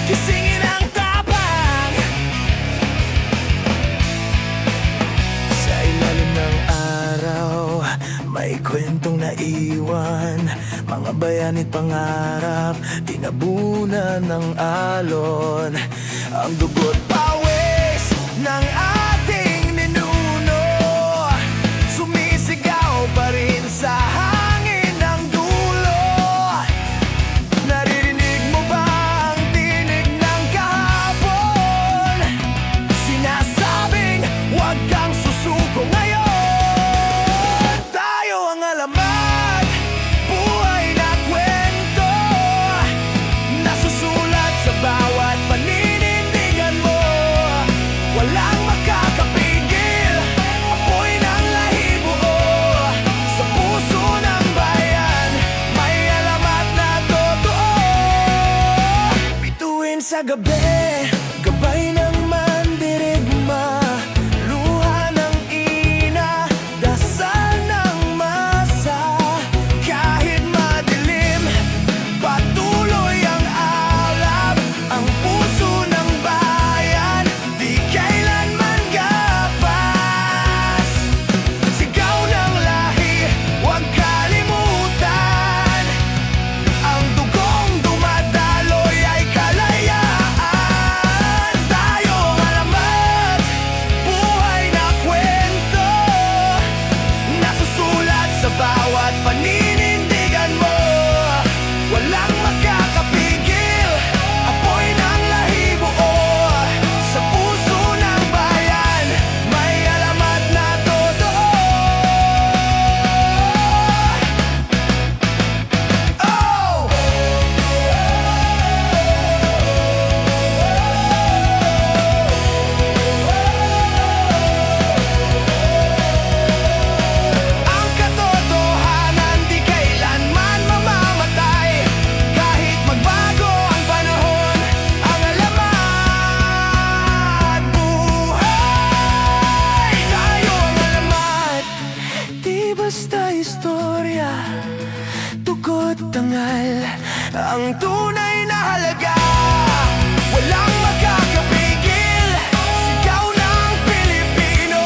Gisingin ang tapang. Sa ilalim ng araw, may kwentong naiwan. Mga bayani't pangarap, tinabunan ng alon. Ang dugo't pawis ng ating ninuno, sumisigaw pa rin sa hangin ng dulo. Naririnig mo ba ang tinig ng kahapon? Sinasabing huwag kang susuko ngayon. Tayo ang alamat, buhay na kwento, nasusulat sa bawat paninindigan mo. Walang makakapigil, apoy ng lahibuo. Sa puso ng bayan, may alamat na totoo. Bituin sa gabi, gabay ng mandirigma, luha ng ina, dasal ng masa. Kahit madilim, patuloy ang alab. Ang puso ng bayan, di kailanman gapas. Sigaw ng lahi, huwag kalimutan. Ang dugong dumadaloy ay kalayaan. Tayo ang alamat, buhay na kwento, nasusulat sa bawat paninindigan mo. Walang makakapigil, apoy ng lahibuo. Sa puso ng bayan, may alamat na totoo. Oh! Ang katotohanan di kailanman mamamatay. Kahit magbago ang panahon, ang alamat buhay. Tayo ang alamat, di basta istorya, tugot tangal, ang tunay na halaga. Walang makakapigil, sigaw ng Pilipino.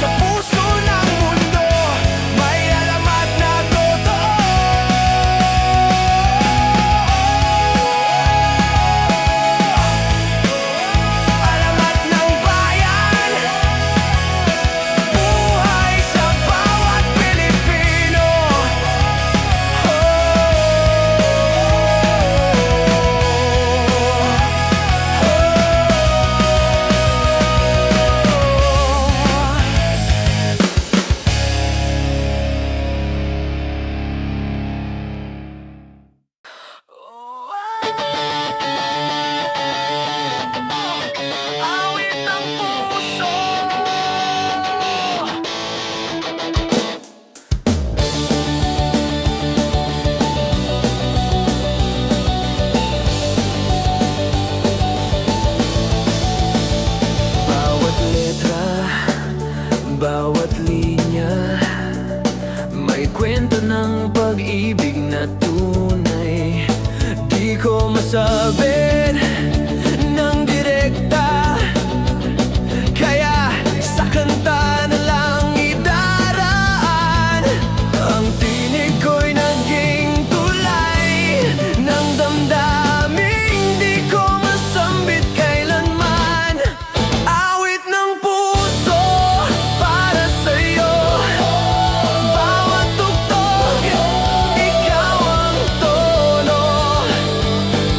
Sa puso ng mundo, may alamat na totoo. Alamat ng bayan, buhay sa bawat Pilipino. Awit ng puso. Bawat letra, bawat linya, may kwento ng pag-ibig na tunay. Di ko masabi ng direkta, kaya sa kanta na lang idaraan. Ang tinig ko'y naging tulay ng damdaming di ko masambit kailanman. Awit ng puso para sa'yo, bawat tugtog, ikaw ang tono.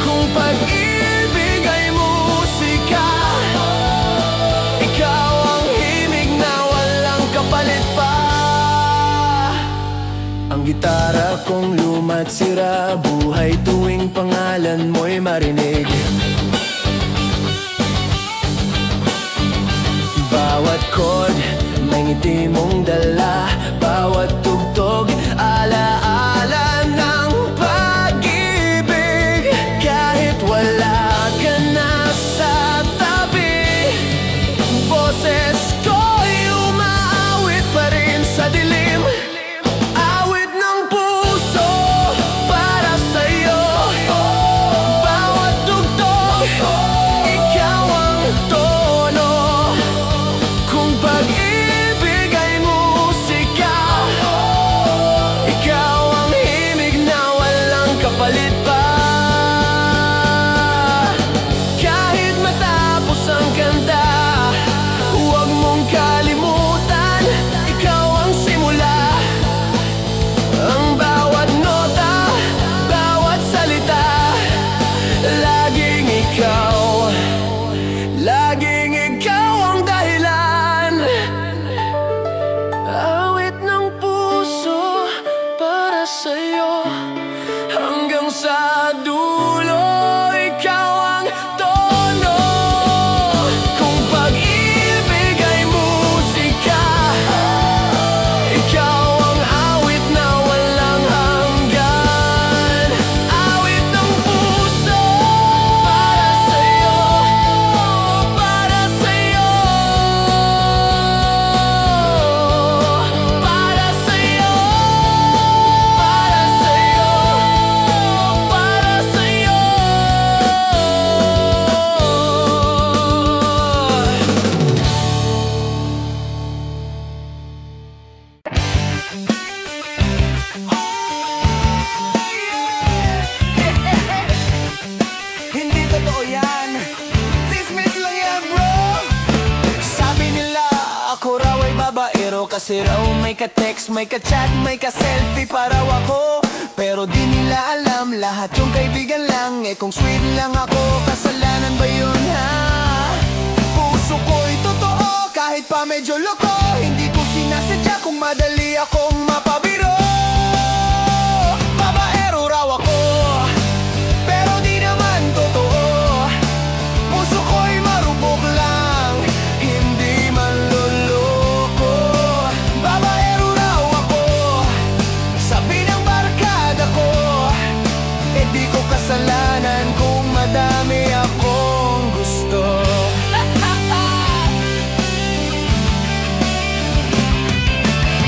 Kung pag-ibig ay musika, ikaw ang himig na walang kapalit pa. Ang gitara kong luma't sira, buhay tuwing pangalan mo'y marinig. Bawat chord, may ngiti mong dala, bawat tugtog, alaala ng pag-ibig. Kahit wala ka na sa tabi, boses ko'y umaawit pa rin sa dilim. Awit ng puso para sa'yo, bawat tugtog, babaero kasi raw may ka-text, may ka-chat, may ka-selfie pa raw ako. Pero di nila alam, lahat yung kaibigan lang. Eh kung sweet lang ako, kasalanan ba yun ha? Puso ko'y totoo, kahit pa medyo loko. Hindi ko sinasadya kung madali akong mapabiro. Babaero raw ako, pero di naman totoo. Puso ko'y marupok lang, hindi man loloko. Babaero raw ako, sabi ng barkada ko. Eh di ko kasalanan kung madami akong gusto.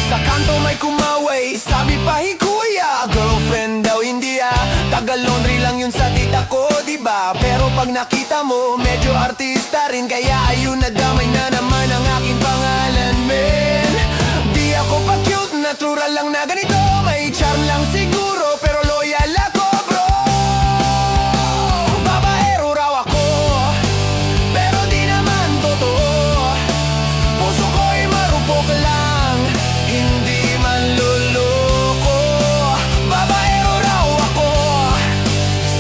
Sa kanto may kumaway, sabi pa hikuya, girlfriend daw hindi taga-laundry lang yun sa tita ko, diba? Pero pag nakita mo, medyo artista rin. Kaya ayun, nadamay na naman ang aking pangalan, men. Di ako pa cute, natural lang na ganito. May charm lang siguro, pero loyal ako, bro. Babaero raw ako, pero di naman totoo. Puso ko'y marupok lang, hindi man loloko. Babaero raw ako,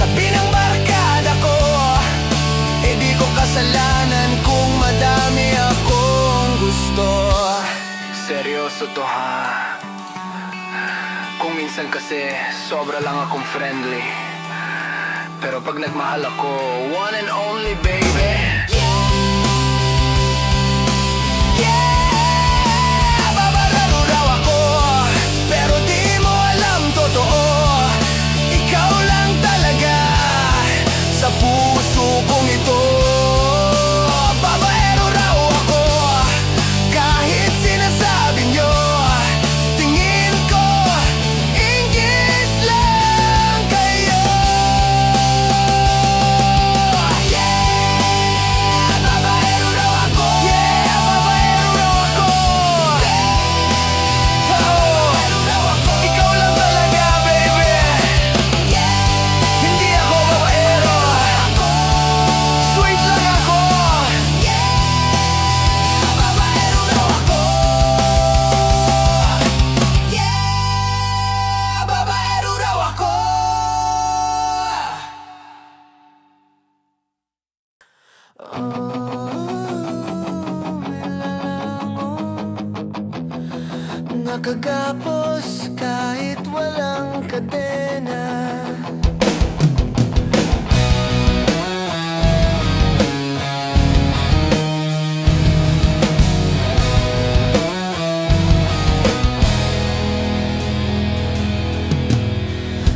sabi ng barkada ko. Eh di ko kasalanan kung madami akong gusto. Seryoso to ha. Kung minsan kasi sobra lang akong friendly, pero pag nagmahal ako, one and only baby. Babaero raw ako, pero di mo alam totoo. Ikaw lang talaga sa puso kong ito. Babaero raw ako, kahit sinasabi nyo, tingin ko inggit lang kayo. Yeah, babaero raw ako. Yeah, babaero raw ako. Oh, ikaw lang talaga, baby. Hindi ako babaero, sweet lang ako. Babaero raw ako. Babaero raw ako. Nakagapos kahit walang kadena.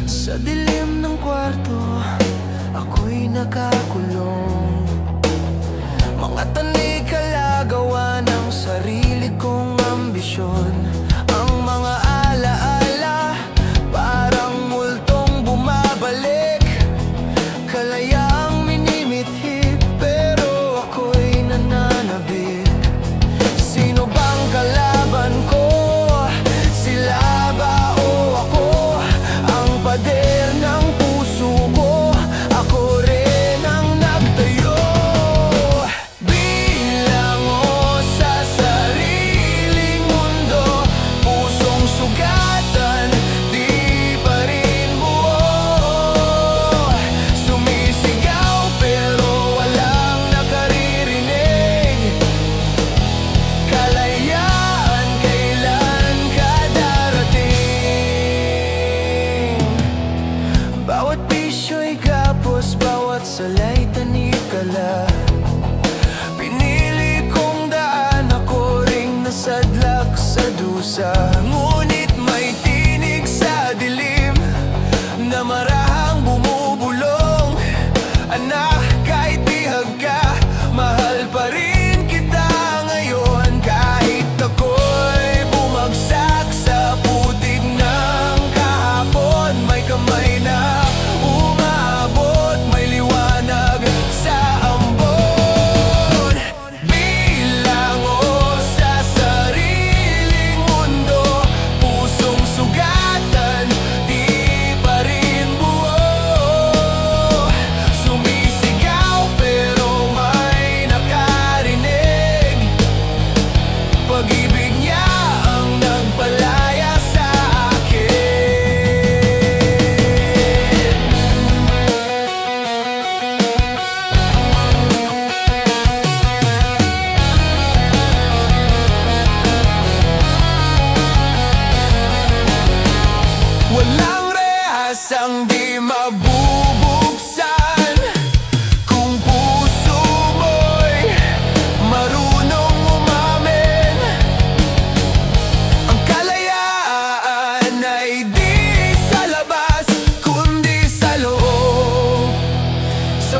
Sa dilim ng kwarto, ako'y nakakulong. Mga tanikala gawa ng sarili kong ambisyon. Ang mga alaala parang multong bumabalik, kalayaang minimithi, pero ako'y nananabik. Sino bang kalaban ko? Sila ba o ako? Ang pader ng puso ko, ako rin ang nagtayo. Bilang o sa sariling mundo, pusong sugatan, di pa rin buo. Sumisigaw pero walang nakaririnig. Kalayaan, kailan ka darating? Bawat bisyo'y gapos, bawat sala'y tanikala. Pinili kong daan, ako ring nasadlak sa dusa. Ngunit may tinig sa dilim na marahang bumubulong. Anak, kahit bihag ka, mahal pa rin kita ngayon. Kahit ako'y bumagsak sa putik ng kahapon, may kamay na umabot, may liwanag sa ambon. Bilang o sa sariling mundo,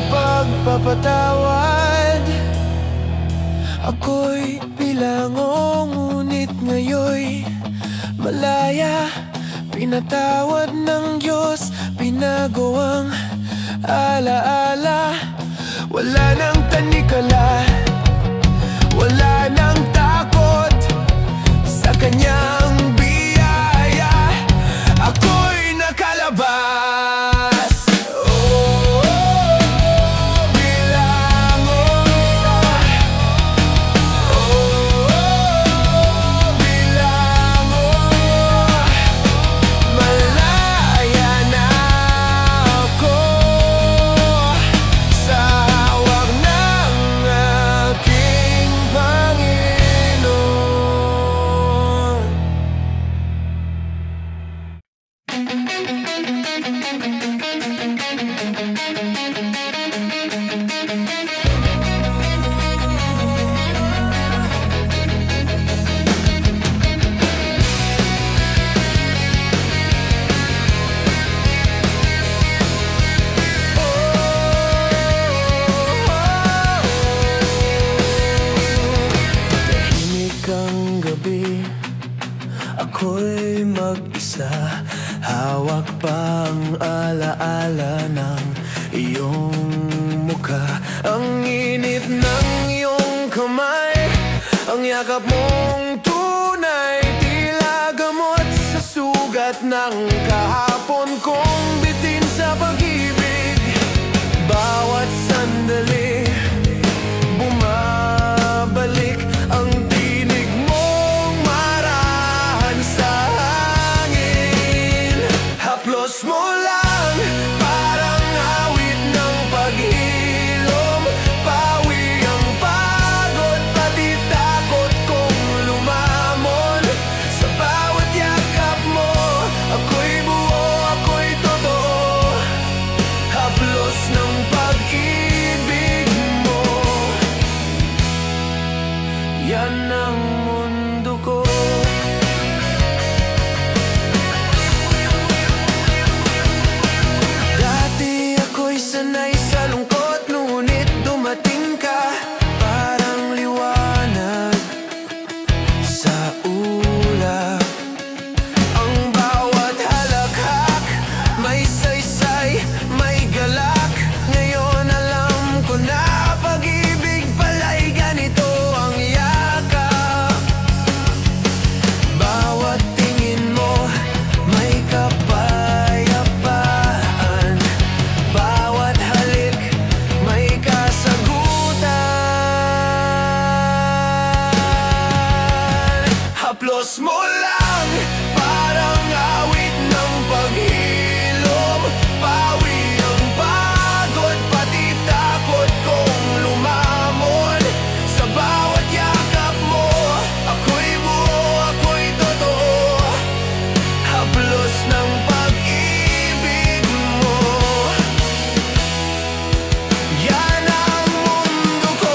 pagpapatawad. Ako'y bilango, ngunit ngayoy malaya. Pinatawad ng Diyos, pinagawang alaala. Wala nang tanikala, wala nang takot sa kanyang biyaya. Ako'y nakalabas. Oh, bilango. Oh, bilango. Malaya na ako sa hawak ng aking Panginoon. Tahimik ang gabi, ako'y mag-isa. Hawak pa ang alaala ng iyong mukha. Ang init ng iyong kamay, ang yakap mong tunay, tila gamot sa sugat ng kahapon kong bitin sa pag-ibig. Bawat sandali, bumabalik ang tinig mong marahan sa hangin. Haplos mo lang, parang awit ng paghilom. Pawi ang pagod, pati takot kong lumamon. Sa bawat yakap mo, ako'y buo, ako'y totoo. Haplos ng pag-ibig mo, yan ang mundo ko. Dati ako'y sanay sa lungkot, ngunit dumating ka, parang liwanag sa ulap. Ang bawat halakhak, may saysay, may galak. Ngayon alam ko na pag-ibig pala'y ganito ang yakap. Bawat tingin mo, may kapayapaan. Bawat halik, may kasagutan. Haplos mo lang, parang awit ng paghilom. Pawi ang pagod, pati takot kong lumamon. Sa bawat yakap mo, ako'y buo, ako'y totoo. Haplos ng pag-ibig mo, yan ang mundo ko.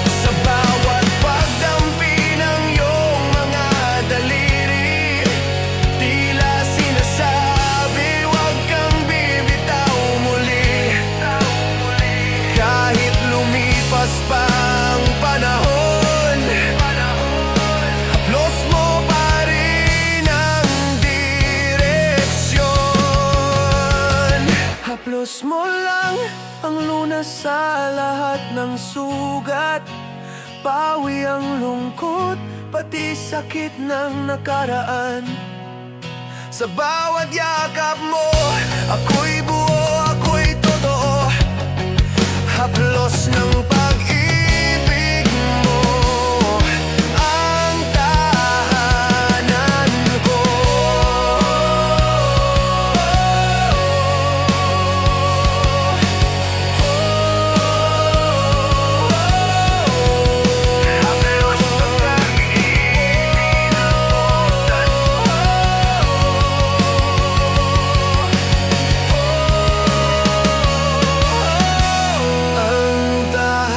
Sa bawat pagdampi ng iyong mga daliri, tila sinasabi, huwag kang bibitaw muli. Kahit lumipas pa ang panahon, haplos mo pa rin ang direksyon. Haplos mo lang ang lunas sa lahat ng sugat. Pawi ang lungkot, pati sakit ng nakaraan. Sa bawat yakap mo, ako'y buo, ako'y totoo. Haplos ng pag-ibig mo, ang tahanan ko. Haplos ng pag-ibig mo, ang tahanan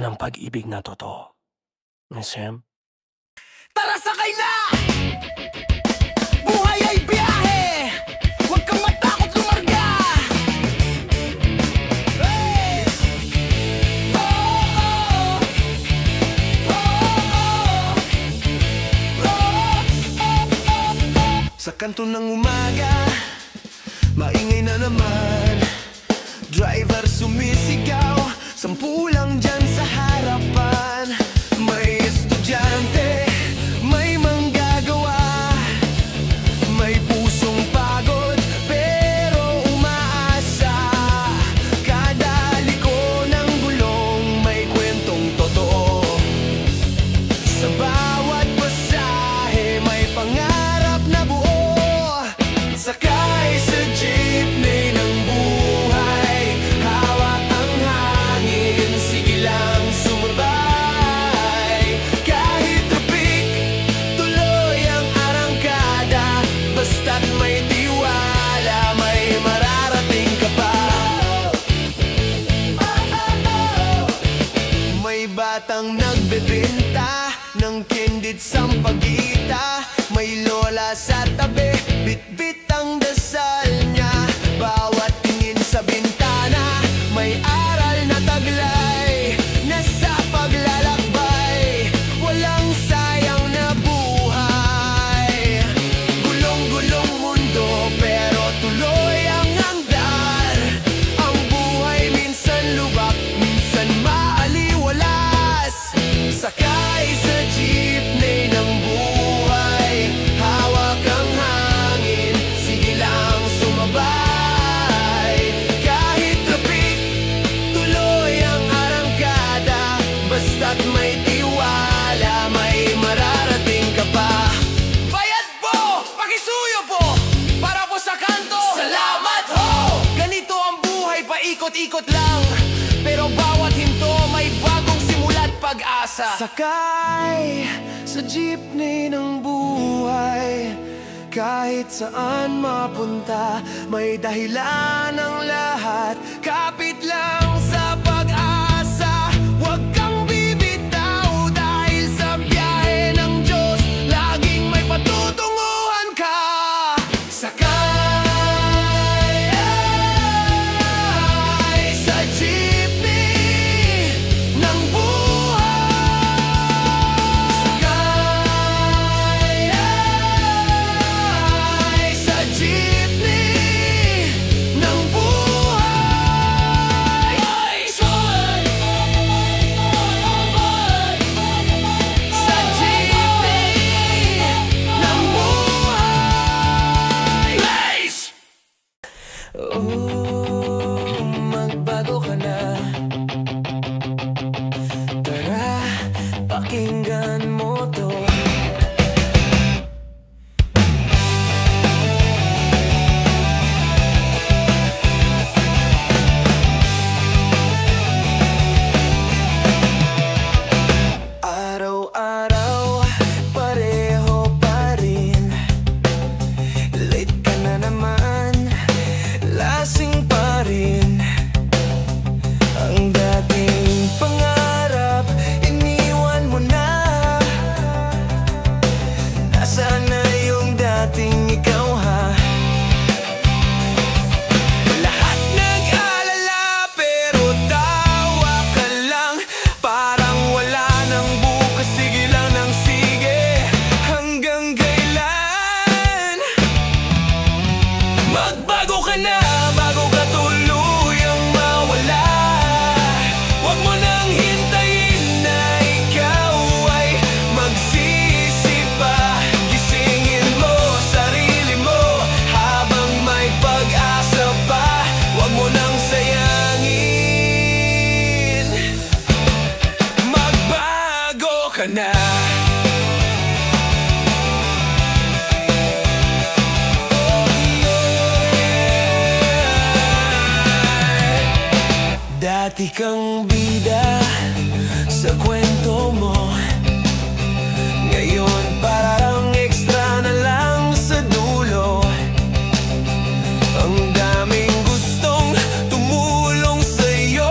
ng pag-ibig na totoo. Miss Em? Tara sakay na! Buhay ay biyahe! Huwag kang matakot lumarga! Hey! Oh, oh, oh, oh, oh, oh. Sa kanto ng umaga, maingay na naman. Driver sumisigaw, 10 lang dyan sa harapan. May estudyante, may manggagawa, may pusong pagod pero umaasa. Kada liko ng gulong may kwentong totoo. Sa bawat pasahe may pangarap na buo. Sakay sa jeepney ng buhay, hawak ang hangin, sige lang sumabay. Kahit traffic, tuloy ang arangkada, basta't may tiwala, may mararating ka pa. May batang nagbebenta ng candid sampagita, may lola sa tabi, bit-bit ang dasal niya. Bawat tingin sa bintana, may aral na taglay, nasa paglalakbay, walang sayang na buhay. Gulong-gulong mundo pero tuloy ang hanggan. Ang buhay minsan lubak, minsan maaliwalas. Sakay sa jeepney ng buhay, hawak ang hangin, sige lang sumabay. Kahit traffic, tuloy ang arangkada, basta't may tiwala, may mararating ka pa. Bayad po! Pakisuyo po! Para po sa kanto! Salamat ho! Ganito ang buhay, paikot-ikot lang, pero bawat hinto may bagong simula't pag-asa. Sakay sa jeepney ng buhay, kahit saan mapunta, may dahilan ang lahat. Kapit lang sa pag-asa, huwag kang bibitaw, dahil sa biyahe ng Diyos laging may patutunguhan ka. Sakay sa jeepney ng buhay. Sakay sa jeepney ng buhay. Sa jeepney ng buhay. Blaze! Magbago ka na. Tara, pakinggan mo to. Araw-araw, pareho pa rin. Late ka na naman, lasing pa rin. Ang dating pangarap, iniwan mo na. Nasaan na yung dating ikaw ha? Lahat nag-alala pero tawa ka lang. Parang wala nang bukas, sige lang ng sige. Hanggang kailan? Magbago ka na, bago ka tuluyang mawala. Huwag mo nang hintayin na ikaw ay magsisi pa. Gisingin mo sarili mo habang may pag-asa pa. Huwag mo nang sayangin. Magbago ka na. Dati kang bida sa kwento mo, ngayon parang extra na lang sa dulo. Ang daming gustong tumulong sa'yo,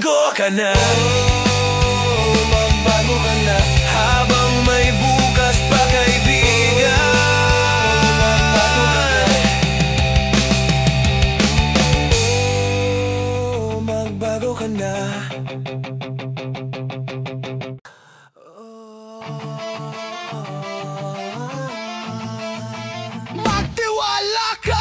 magbago ka na. Magbago ka na habang may bukas pa, kaibigan. Magbago ka na. Magtiwala ka.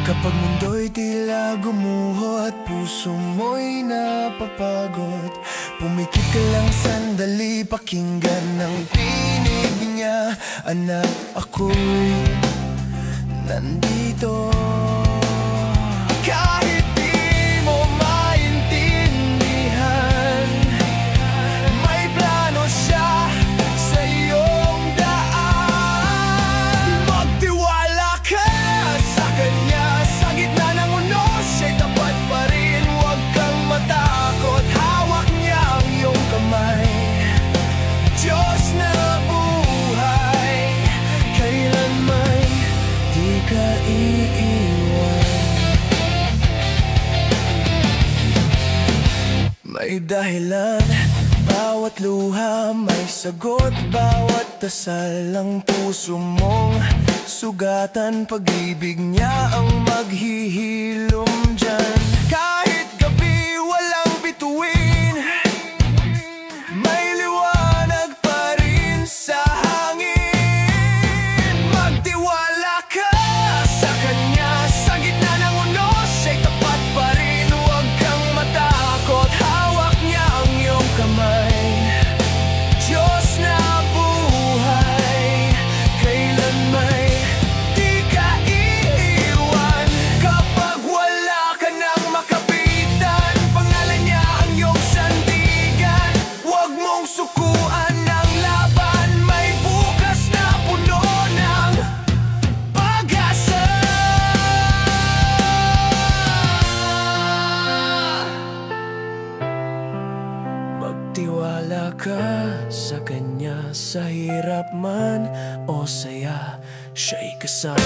Kapag mundo'y tila gumuho at puso mo'y napapagod, pumikit ka lang sandali, pakinggan ang tinig niya. Anak, ako'y nandito. Kahit di mo maintindihan, may plano siya sa iyong daan. Magtiwala ka sa kanya. Sa gitna ng unos, siya'y tapat pa rin. Huwag kang matakot, hawak niya ang iyong kamay. Diyos na buhay, kailanman di ka iiwan. May dahilan, bawat luha may sagot. Bawat dasal ang puso mong sugatan. Pag-ibig niya ang maghihilom dyan. Kahit gabi walang bituin, may liwanag pa rin sa hangin. Magtiwala ka sa kanya. Sa gitna ng unos, siya'y tapat pa rin. Huwag kang matakot, hawak niya ang iyong kamay. Diyos na buhay, kailanman di ka iiwan. Kapag wala ka nang makapitan, pangalan niya ang iyong sandigan. Huwag mong sukuan ang laban, may bukas na puno ng pag-asa. Magtiwala ka sa kanya, sa hirap man o saya, siya'y kasama.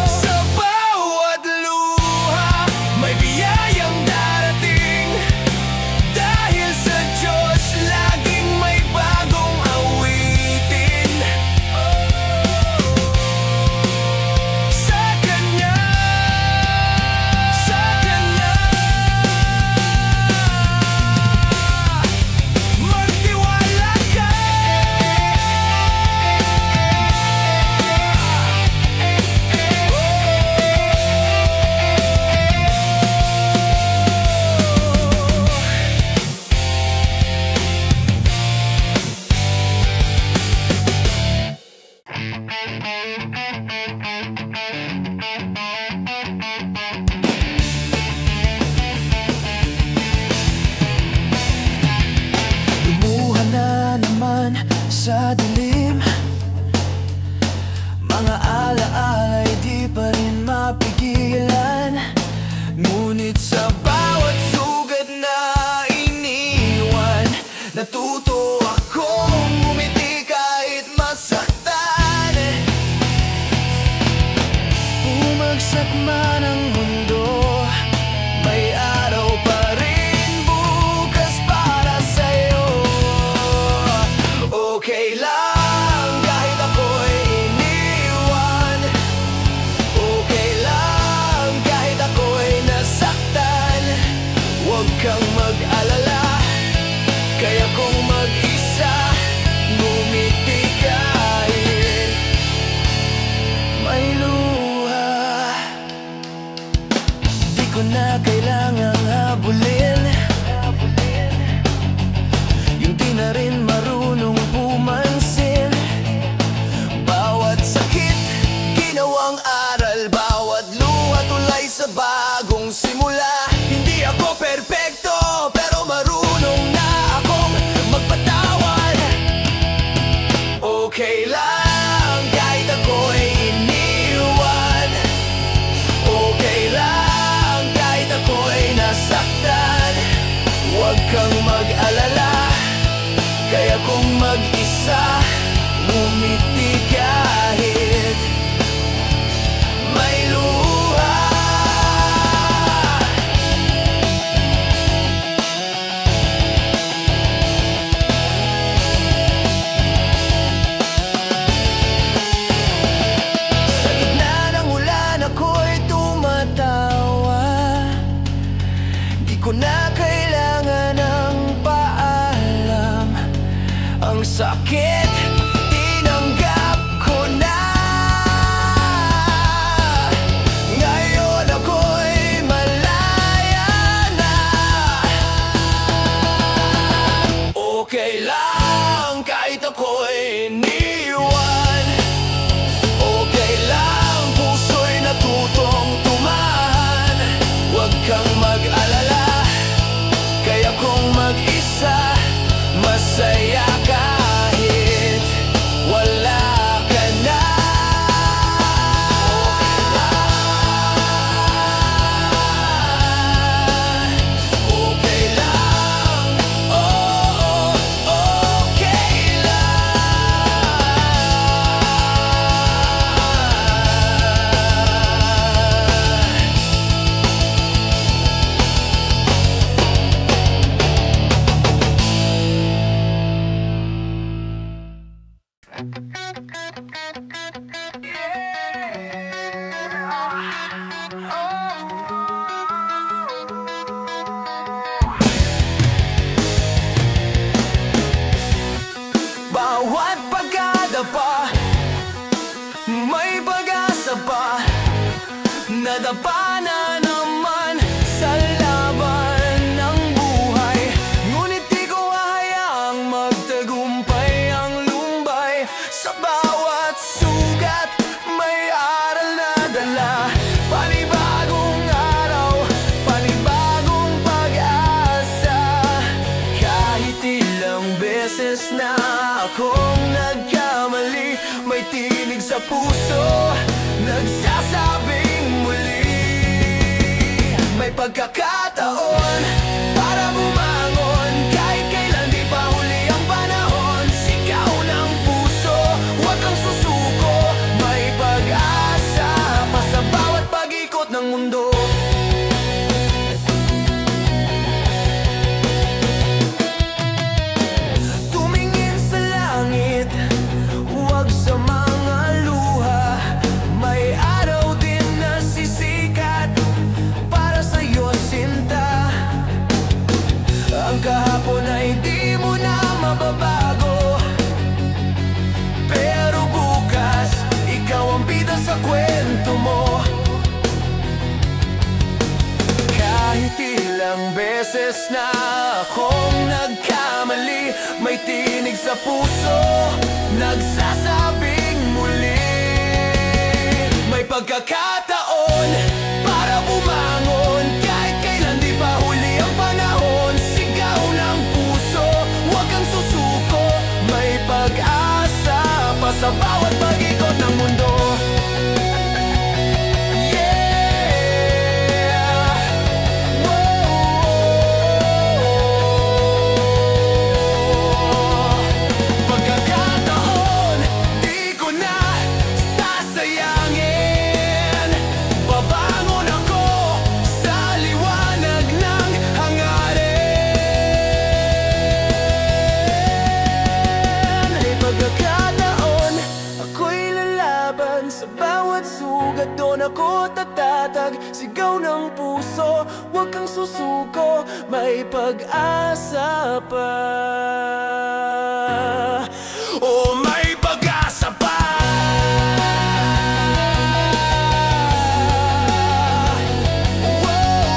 Sa bawat luha, may biyayang darating. Dahil sa Diyos, laging may bagong awitin. Sa Kanya, sa Kanya. Magtiwala ka. Lumuha na naman sa dilim, mga alaala'y di pa rin mapigilan. Ngunit sa bawat sugat na iniwan, natuto akong ngumiti kahit masaktan. Bumagsak man ang mundo, may araw pa rin bukas para sa'yo. Okay lang kahit ako'y iniwan, okay lang kahit ako'y nasaktan. Huwag kang mag-alala, kaya kong mag-isa ngumiti kahit may luha. Di ko na kailangang habulin yung di na rin marunong pumansin. Bawat sakit, ginawang aral. Bawat luha, tulay sa bagong simula. Hindi ako perpekto, pero marunong na akong magpasalamat. mag-isa, ngumiti kahit may luha. Sa gitna ng ulan ako'y tumatawa, di ko na kailangan ng paalam. Ang sakit, tinanggap ko na. Ngayon ako'y malaya na. Okay lang kahit ako'y iniwan. Okay lang, puso'y natutong tumahan. Huwag kang mag-alala, kaya kong mag-isa, masaya kahit wala ka na. Okay lang, oo, okay lang. Bawat pagkadapa, may pag-asa pa. Nadapa na naman sa laban ng buhay, ngunit di ko hahayaang magtagumpay ang lumbay. Sa bawat sugat may aral na dala, panibagong araw, panibagong pag-asa. Kahit ilang beses na akong nagkamali, may tinig sa puso, nagsasabing muli. May pagkakataon para bumangon, kahit kailan di pa huli ang panahon. Sigaw ng puso, huwag kang susuko, may pag-asa pa sa bawat pag-ikot ng mundo. Tumingin sa langit, huwag sa mga luha. May araw din na sisikat para sa'yo, sinta. Ang kahapon ay di mo na mababago, pero bukas, ikaw ang bida sa kwento mo. Kahit ilang beses na akong nagkamali, may tinig sa puso, nagsasabing muli. May pagkakataon para bumangon, kahit kailan di pa huli ang panahon. Sigaw ng puso, huwag kang susuko, may pag-asa pa sa bawat pag-ikot ng mundo. Pagkakataon, di ko na sasayangin. Babangon ako sa liwanag ng hangarin. May pagkakataon, ako'y lalaban. Sa bawat sugat doon ako tatatag. Sigaw ng puso, huwag kang susuko, may pag-asa pa. Oh, may pag-asa pa. Whoa.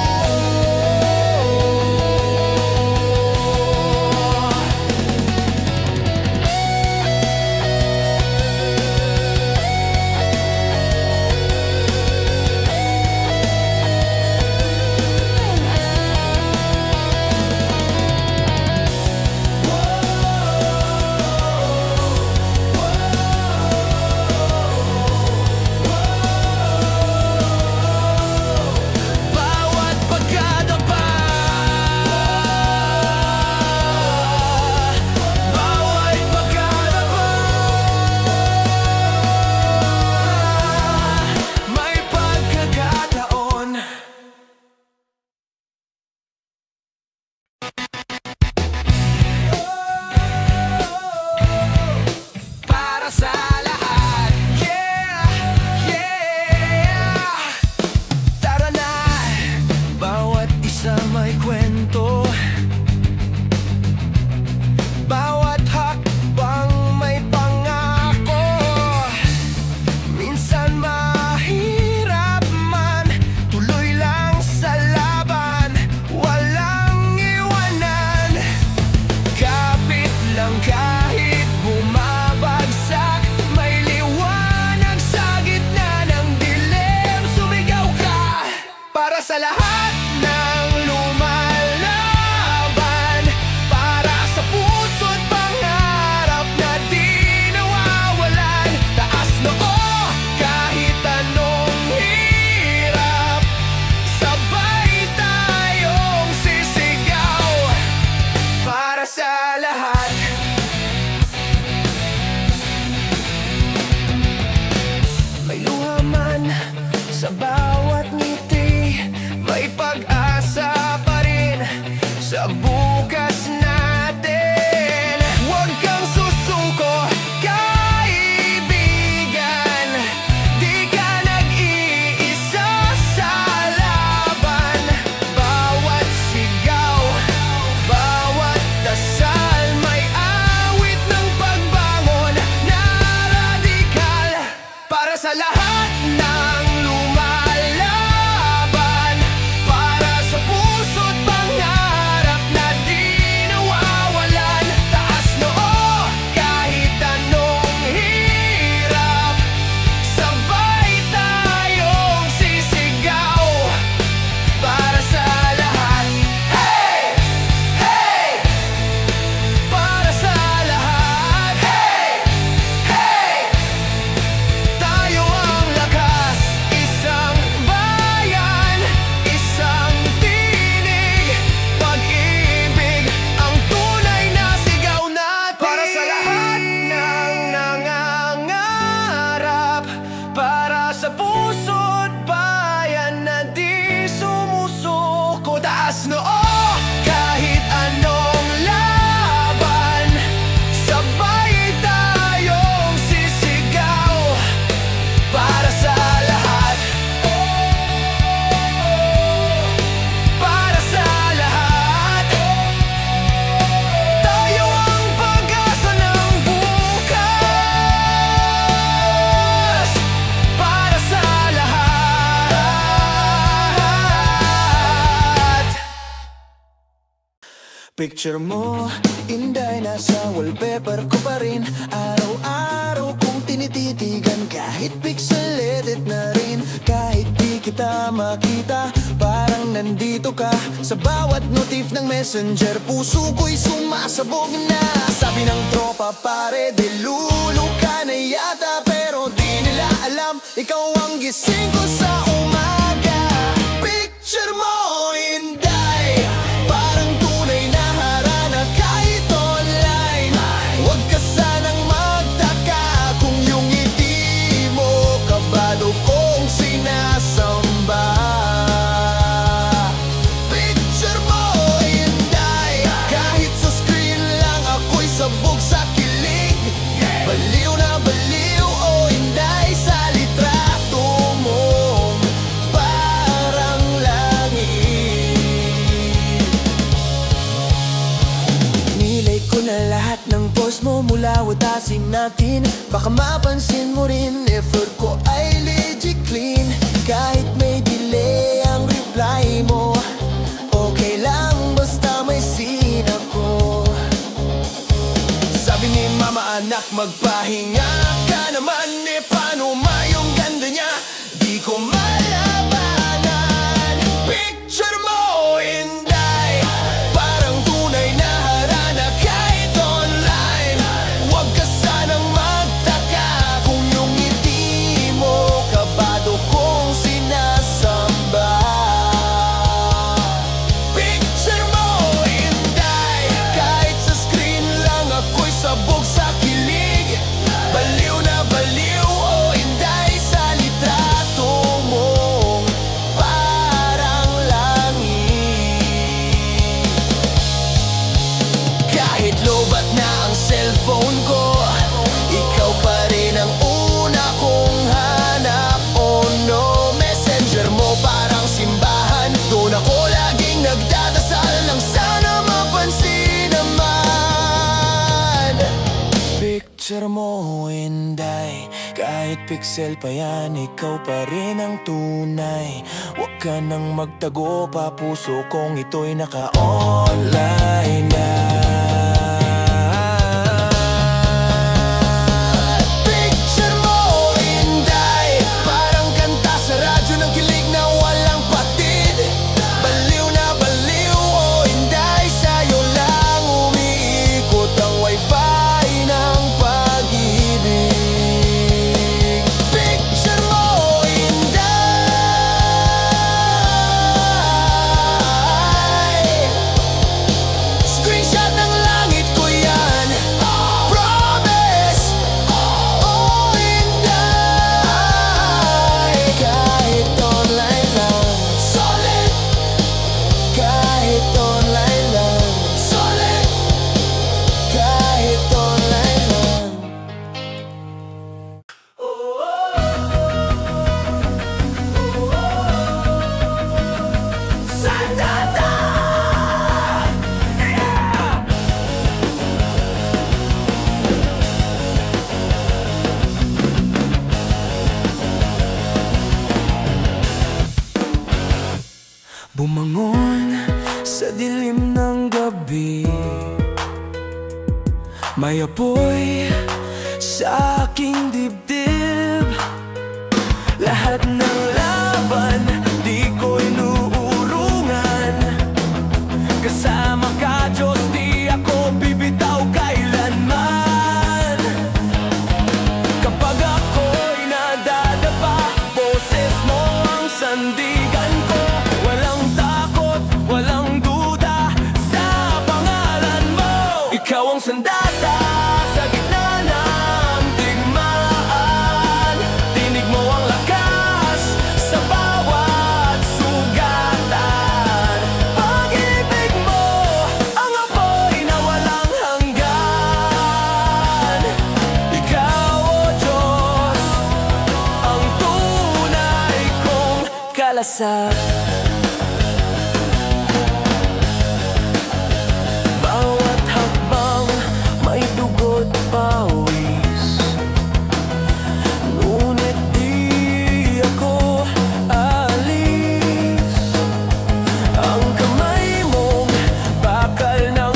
Picture mo, Inday, nasa wallpaper ko pa rin. Araw-araw kong tinititigan, kahit pixelated na rin. Kahit di kita makita, parang nandito ka. Sa bawat notif ng messenger, puso ko'y sumasabog na. Sabi ng tropa, pare, delulu ka na yata. Pero di nila alam, ikaw ang gising ko sa umaga. Picture mo, Inday, parang tunay na harana kahit online. Huwag ka sanang magtaka kung yung ngiti mo kabado kong sinasamba. Picture mo, Inday, kahit sa screen lang ako'y sabog sa kilig. Baliw na baliw, oh Inday, sa litrato mong parang langit. Nilay ko na lahat ng post mo mula watasin natin. Baka mapansin mo rin, effort ko ay legit clean. Kahit may delay ang reply mo, okay lang basta may scene ako. Sabi ni mama, anak, magpahinga ka naman. Eh paano yung ganda niya, di ko malabanan. Picture mo, Inday, parang tunay na harana kahit online. Huwag ka sanang magtaka kung yung ngiti mo kabado kong sinasamba. Picture mo, Inday, kahit sa screen lang ako'y sabog sa kilig. Baliw na baliw, oh Inday, sa litrato mong parang langit. Kahit lobat na ang cellphone ko, ikaw pa rin ang una kong hanap. Oh no, messenger mo parang simbahan. Doon ako laging nagdadasal lang sana mapansin naman. Picture mo, Inday, kahit pixel pa yan, ikaw pa rin ang tunay. Huwag ka nang magtago pa, puso kong ito'y naka-online na. Picture mo, Inday, parang kanta sa radyo ng kilig na walang patid. Baliw na baliw, oh Inday, sa'yo lang umiikot ang wifi ng pag-ibig. Picture mo, Inday, screenshot ng langit ko yan. Promise, oh Inday, kahit online lang, solid. Kahit online lang, solid. Kahit online lang. Sandata! Bumangon sa dilim ng gabi, may apoy sa aking dibdib. Lahat ng laban di ko inuurungan. Kasama ka, Diyos, di ako bibitaw kailanman. Kapag ako'y nadadapa, boses mo ang sandigan ko. Walang takot, walang duda sa pangalan mo. Ikaw ang sandata sa gitna ng digmaan. Tinig mo ang lakas sa bawat sugatan. Pag-ibig mo ang apoy na walang hanggan. Ikaw, oh Diyos, ang tunay kong kalasan. Bawat hakbang may dugo't pawis, ngunit di ako alis. Ang kamay mong bakal ng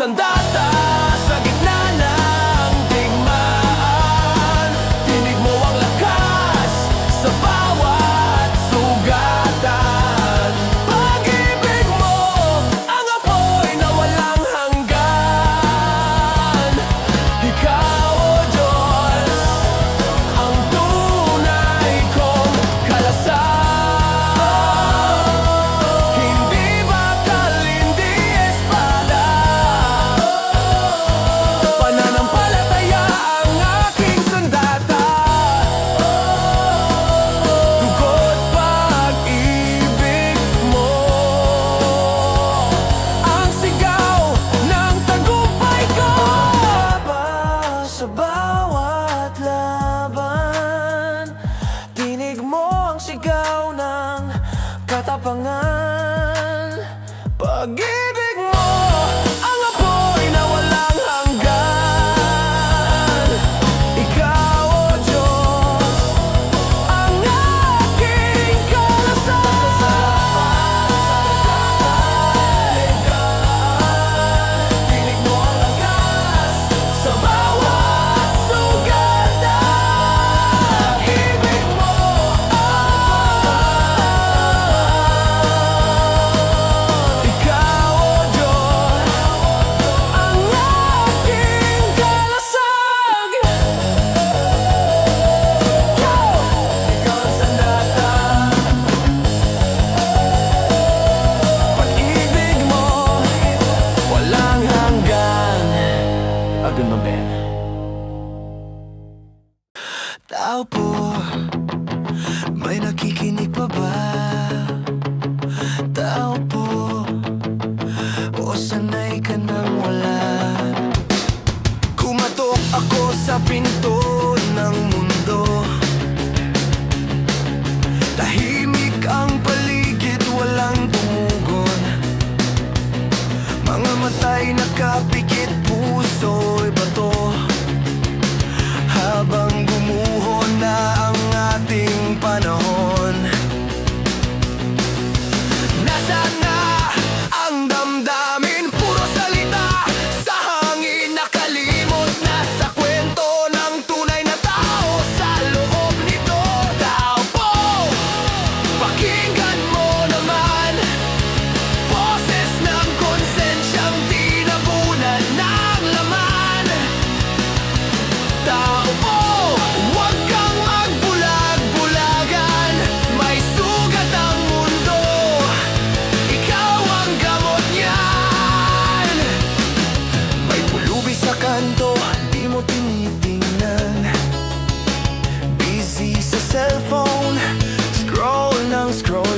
sandata sa gitna ng digmaan. Tinig mo ang lakas sa bawat sugatan. Pag-ibig mo ang apoy na walang hanggan. Ikaw, O Diyos, ang tunay kong kalasag. Hindi bakal, hindi espada. Pananampalataya ang aking sandata. Tugot pag-ibig mo ang sigaw ng tagumpay ko. Sa bawat laban, tinig mo ang sigaw ng katapangan. Pag-ibig mo ang apoy na walang hanggan. Ikaw, O Diyos, ang aking kalasag. Tinig mo ang lakas sa bawat sugatan. Ibig mo, ikaw, O Diyos, ang aking kalasag. Ikaw ang sandata. Pag-ibig mo walang hanggan. Agad mo, Ben. Tao po, may nakikinig pa ba? Tao po, o sanay ka nang wala? Kumatok ako sa pinto ng mundo. Tahimik ang paligid, walang tumugon. Mga mata'y nakapikit, puso'y bato. Habang gumuho na ang ating panahon, nasaan na ang damdamin? Puro salita sa hangin, nakalimot na sa kwento ng tunay na tao sa loob nito. Tao po, pakinggan mo naman, boses ng konsensyang tinabunan ng laman. Tao po, huwag kang magbulag-bulagan, may sugat ang mundo, ikaw ang gamot niyan. May pulubi sa kanto, di mo tinitingnan. Busy sa cellphone, scroll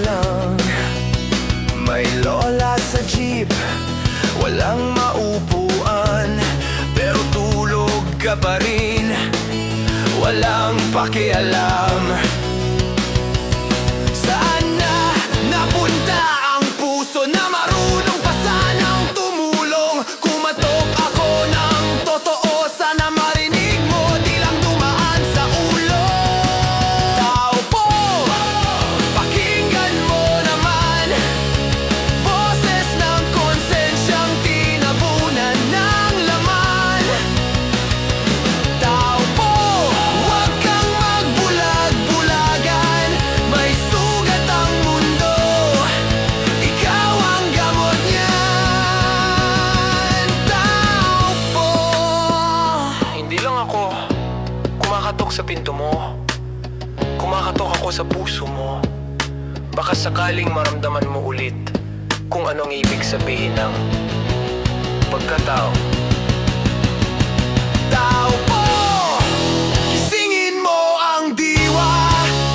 lang. May lola sa jeep, walang maupuan, pero tulog ka pa rin, walang pakialam. Saan na napunta ang puso na marunong pa sanang tumulong? Kumatok ako ng totoo, sana marinig mo, di lang dumaan sa ulo. Tao po, pakinggan mo naman, boses ng konsensyang tinabunan ng laman. Tao po, huwag kang magbulag-bulagan, may sugat ang mundo, ikaw ang gamot niyan. Tao po. Hindi lang ako kumakatok sa pinto mo. Kumakatok ako sa puso mo. Baka sakaling maramdaman mo ulit kung anong ibig sabihin ng pagkatao. Tao po, gisingin mo ang diwa,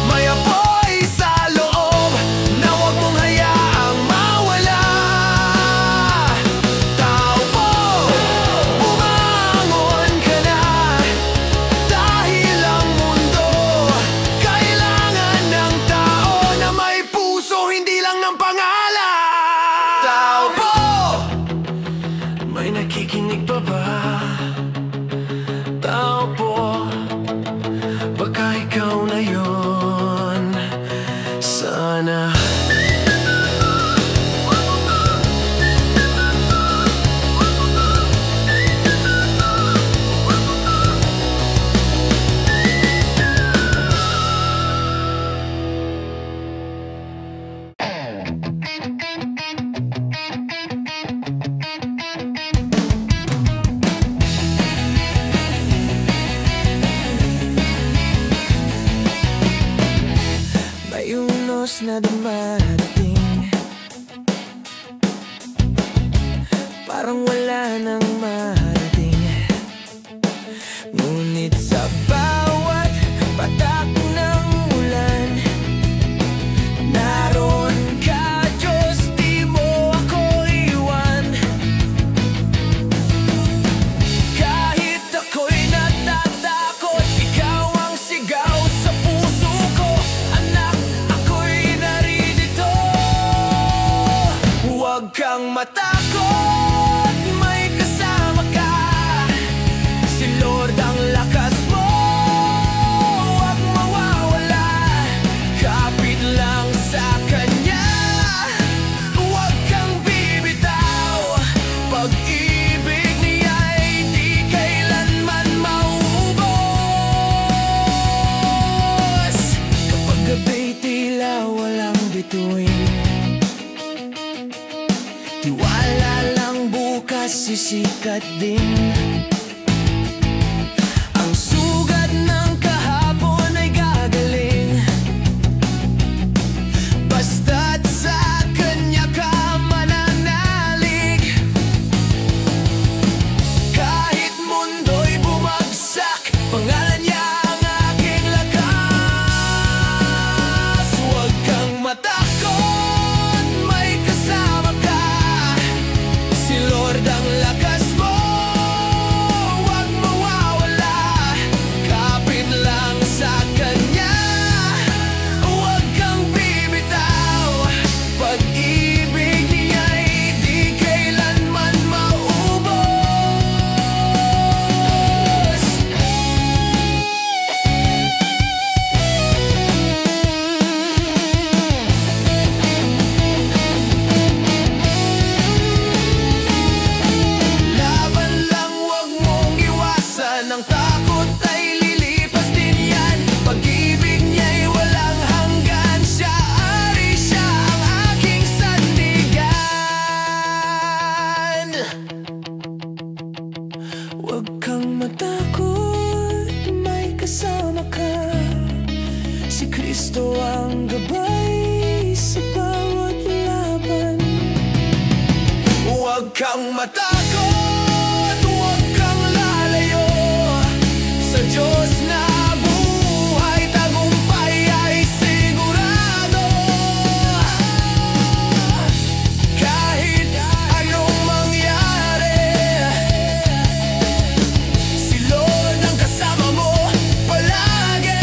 may apoy sa loob na huwag mong hayaang mawala. Tao po, bumangon ka na, dahil ang mundo kailangan ng tao na may puso, hindi lang ng pangalan. Tao po, may nakikinig pa ba? Tao po, baka ikaw na yun. Sana Huwag kang matakot, may kasama ka. Si Lord ang lakas mo, huwag mawawala. Kapit lang sa Kanya, huwag kang bibitaw. Pag-ibig niya'y di kailanman mauubos. Kapag gabi tila walang bituin, tiwala lang bukas sisikat din. Ang sugat ng kahapon ay gagaling, basta't sa Kanya ka mananalig. Kahit mundo'y bumagsak, pangalan niya ang aking lakas. Huwag kang matakot, may kasama ka. Si Lord ang lakas mo, huwag mawawala. Kapit lang sa Kanya, huwag kang bibitaw. Pag-ibig niya'y di kailanman maubos. Laban lang, huwag mong iwasan. Ang takot ay lilipas din yan. Pag-ibig niya'y walang hanggan. Siya ari, siya ang aking sandigan. Huwag kang matakot, may kasama ka. Si Kristo ang gabay sa bawat laban. Huwag kang matakot, huwag kang lalayo. Sa Diyos na buhay, tagumpay ay sigurado. Kahit anong mangyari, si Lord ang kasama mo palagi.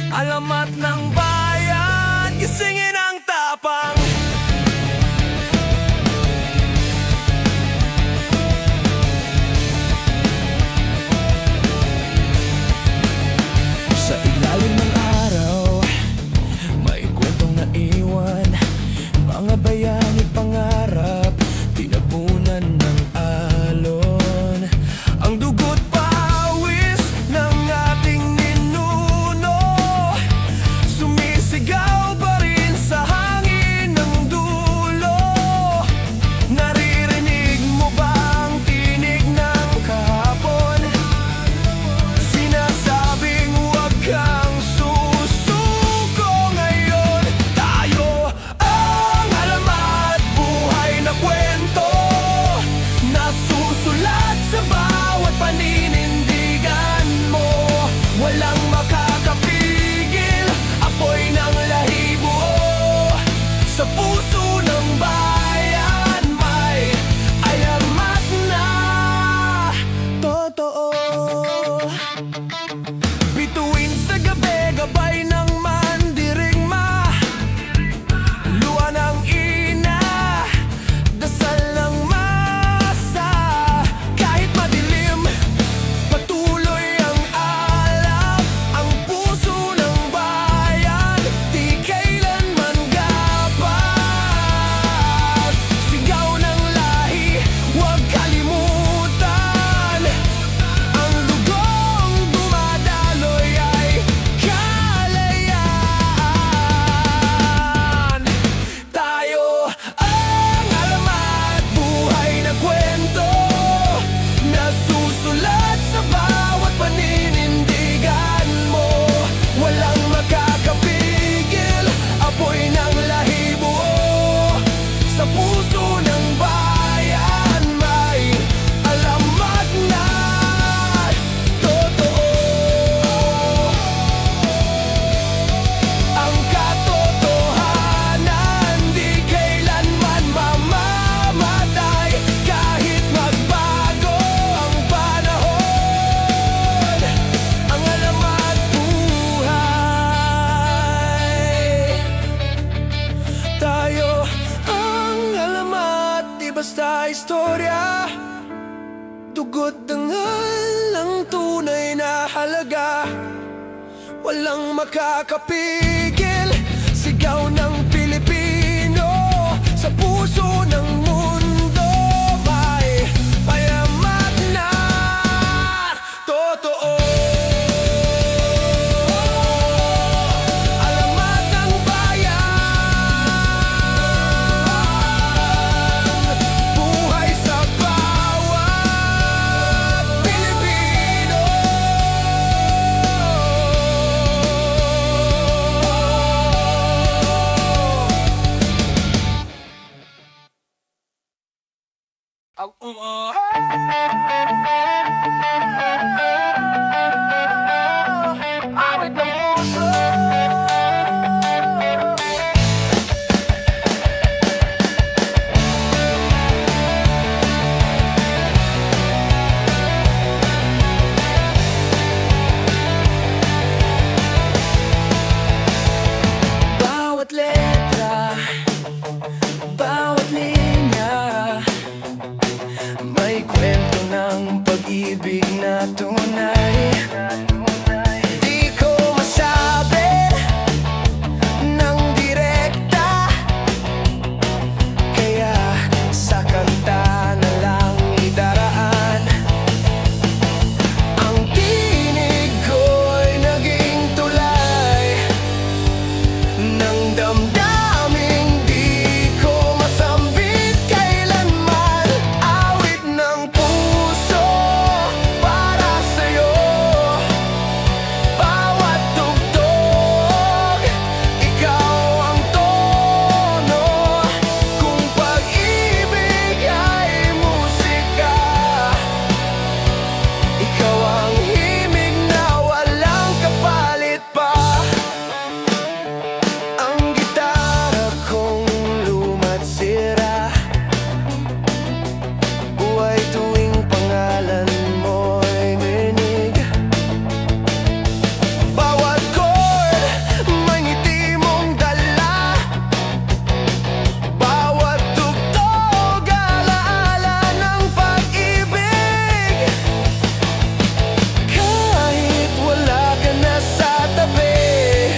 Alamat ng bayan, gisingin ang tapang. Sa ilalim ng araw, may kwentong naiwan. Mga bayani pangarap, tinabunan ng alon. Ang dugo't pawis ng ating ninuno, sumisigaw pa rin sa hangin. Hugot dangal ang tunay na halaga. Walang makakapigil, sigaw ng Pilipino sa puso ng mundo. May payamat na totoo. Alamat ng bayan, buhay sa bawat Pilipino. Awit ng puso. Bawat letra, bawat linya, may kwento ng pag-ibig na tunay. Di ko masabi ng direkta, kaya sa kanta na lang idaraan. Ang tinig ko'y naging tulay ng damdaming di ko masambit kailanman. Awit ng puso para sa'yo, bawat tugtog, ikaw ang tono. Kung pag-ibig ay musika, ikaw ang himig na walang kapalit pa. Ang gitara kong luma't sira, buhay tuwing pangalan mo'y rinig. Bawat chord may ngiti mong dala, bawat tugtog alaala ng pag-ibig. Kahit wala ka na sa tabi,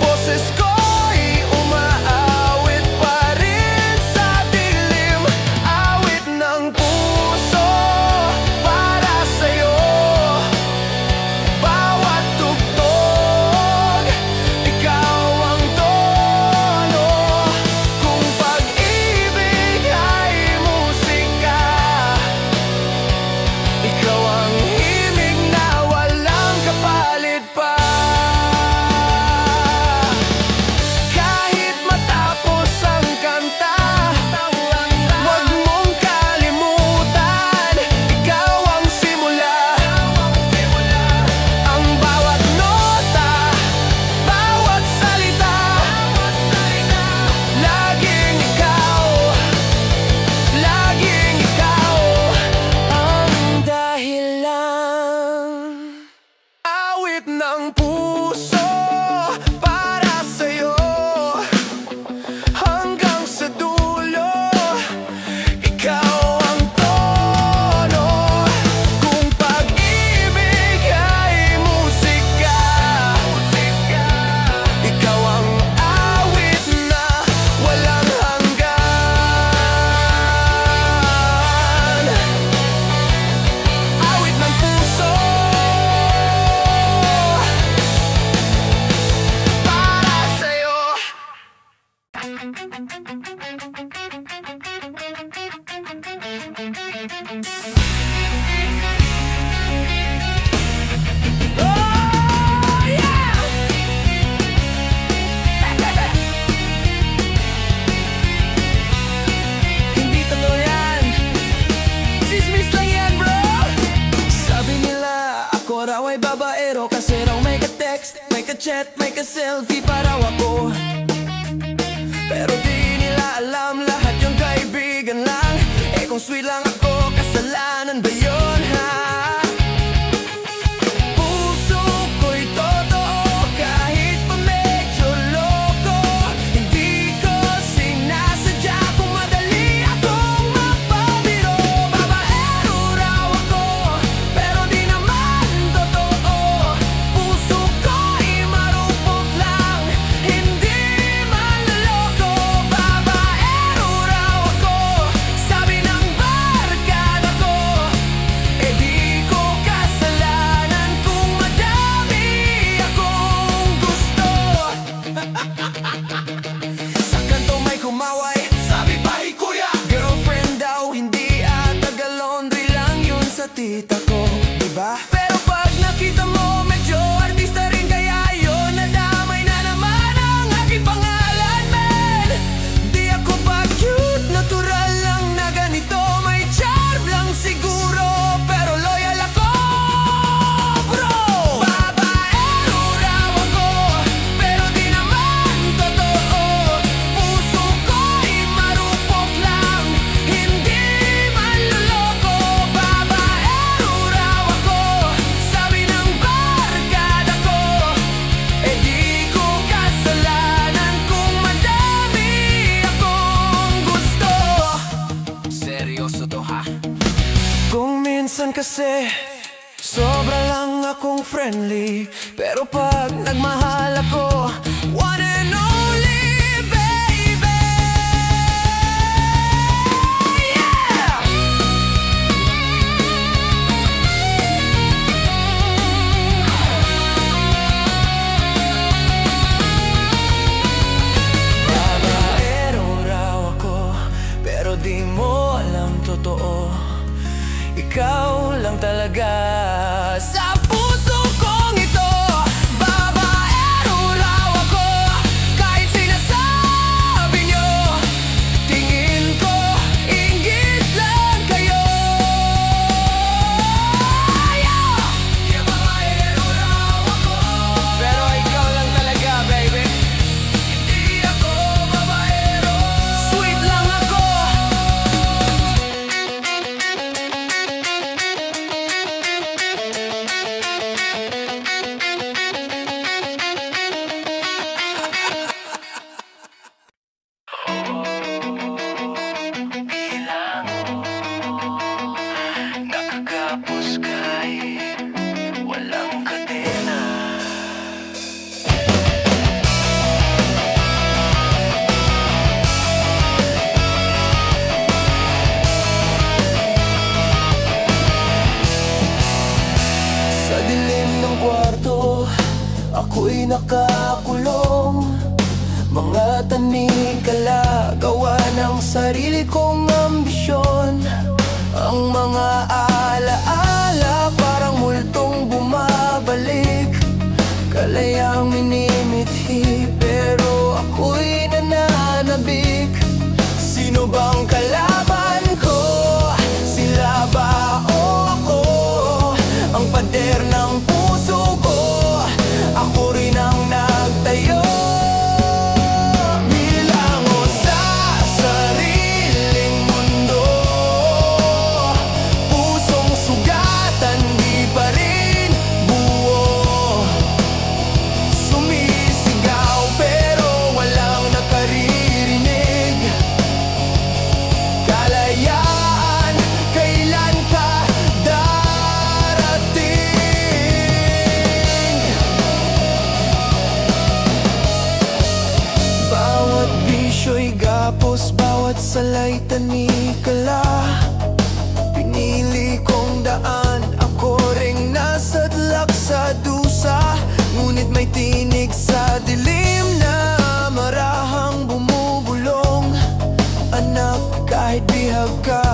boses ko'y umaawit pa rin sa dilim. Awit ng puso para sa'yo, bawat tugtog, ikaw ang tono. Kung pag-ibig ay musika, ikaw ang himig na walang kapalit pa. Kahit matapos ang kanta, huwag mong kalimutan, ikaw ang simula. Ang bawat nota, bawat salita, laging ikaw, laging ikaw ang dahilan. Awit ng puso para sa'yo, hanggang sa dulo, ikaw ang tono. Kung pag-ibig ay musika, ikaw ang awit na walang hanggan. Awit ng puso para sa'yo. Oh, yeah! Hindi totoo yan, sismis lang yan, bro. Sabi nila ako raw ay babaero, kasi raw may ka-text, may ka-chat, may ka-selfie pa raw ako. Pero di nila alam, lahat yung kaibigan lang. Eh kung sweet lang ako, kasalanan ba yun, ha? Puso ko'y totoo, kahit pa medyo loko. Hindi ko sinasadya kung madali akong mapabiro. Babaero nakita mo medyo artista rin, kaya yun, nadamay na naman ang aking pangalan, man. Di ako pa cute, natural lang na ganito, may charm lang siguro, pero loyal ako, bro. Babaero raw ako, pero di naman totoo. Puso ko'y marupok lang, hindi man loloko. Babaero raw ako, sabi ng barkada ko. Eh di ko kasalanan kung madami akong gusto. Seryoso to, ha? Kung minsan kasi sobra lang akong friendly, pero pag nagmahal ako, one and only, baby. Yeah! Babaero raw ako, pero di mo alam totoo. Ikaw lang talaga sa puso kong ito. Babaero raw ako, kahit sinasabi nyo, tingin ko inggit lang kayo. Yeah, babaero raw ako, pero ikaw lang talaga, baby. Hindi ako babaero, sweet lang ako. Nakakapos kahit walang kadena. Sa dilim ng kwarto, ako'y nakakulong. Mga tanikala, gawa ng sarili kong ambisyon. Ang mga alaala parang multong bumabalik, kalayang minimithi, pero ako'y nananabik. Sino bang kalaban ko? Sila ba o ako? Ang pader ng puso ko, ako rin ang nagtayo. Bilango sa sariling mundo, pusong sugatan, di pa rin buo. Sumisigaw pero walang nakaririnig. Kalayaan, kailan ka darating? Bawat bisyo'y gapos, bawat salay tanikala. Pinili kong daan, ako ring nasadlak sa dusa. Ngunit may tinig sa dilim na marahang bumubulong. Anak, kahit bihag ka,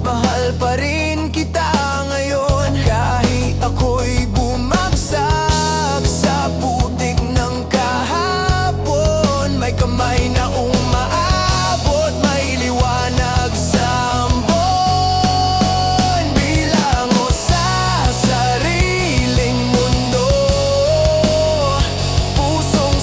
mahal pa rin kita ngayon. Kahit ako'y bumagsak sa putik ng kahapon, may kamay na umaabot, may liwanag sa ambon. Bilango sa sariling mundo, pusong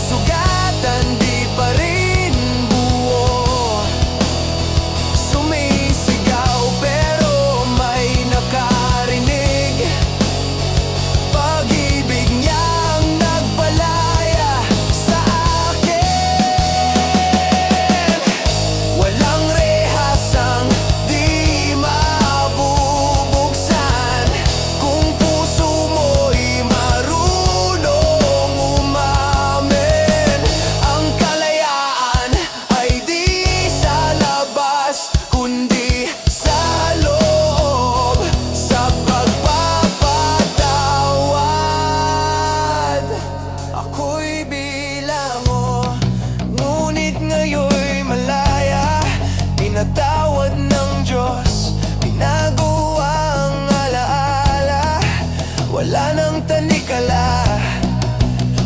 ng tanikala,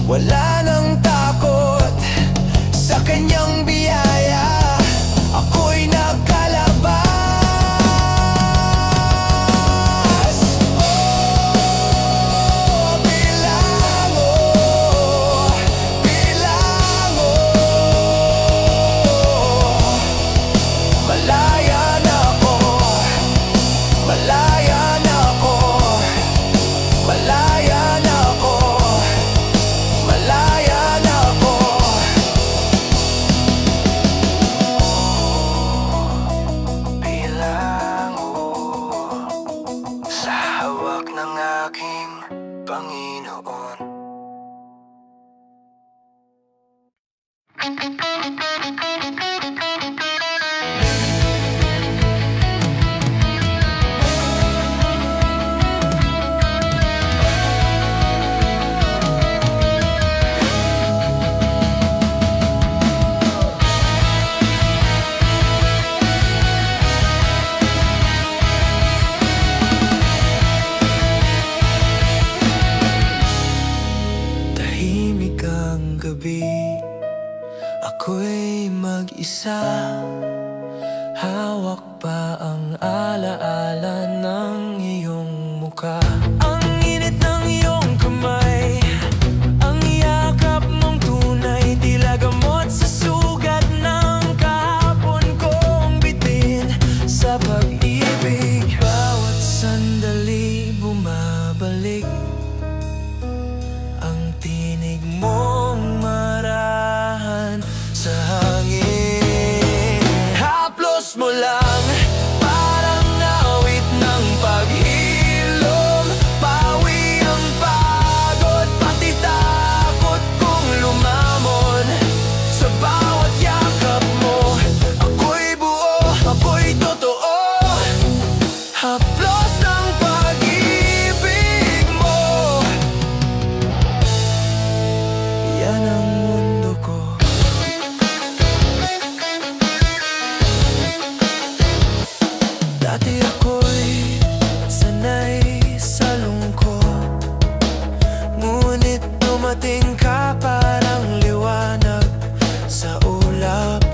wala nang takot sa kanyang biyaya. Ako'y nagkalabas. Oh, bilango, bilango. Malaya na ako, malaya na ako, malaya na ako, malaya na ako. Bilango sa hawak ng aking Panginoon. Tahimik ang gabi, ako'y mag-isa. Hawak pa ang alaala ng iyong muka. Ang init ng iyong kamay, ang yakap mong tunay, tila gamot sa sugat ng kahapon kong bitin sa pag-ibig. Bawat sandali bumabalik ang tinig mong marahan sa hangin. Haplos mo lang, parang awit ng paghilom. Pawi ang pagod, pati takot kong lumamon. Sa bawat yakap mo, ako'y buo, ako'y totoo. Haplos ng pag-ibig mo, yan ang mundo ko. Dati ako'y sanay sa lungkot, ngunit dumating ka parang liwanag sa ulap.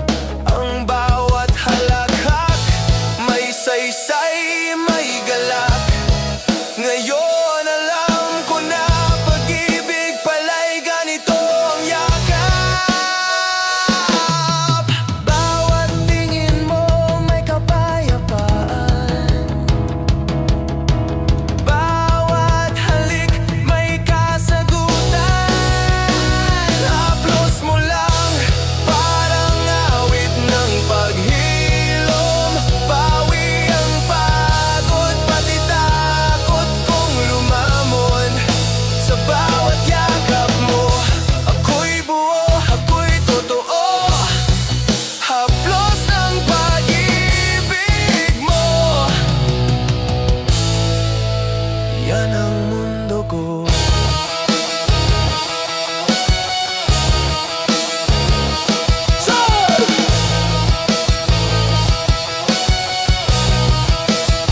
Ang bawat halakhak may saysay, may galak. Ngayon alam ko na pag-ibig pala'y ganito ang yakap. Bawat tingin mo may kapayapaan, bawat halik may kasagutan. Haplos mo lang, parang awit ng paghilom. Pawi ang pagod, pati takot kong lumamon. Sa bawat yakap mo, ako'y buo, ako'y totoo. Haplos ng pag-ibig mo, yan ang mundo ko.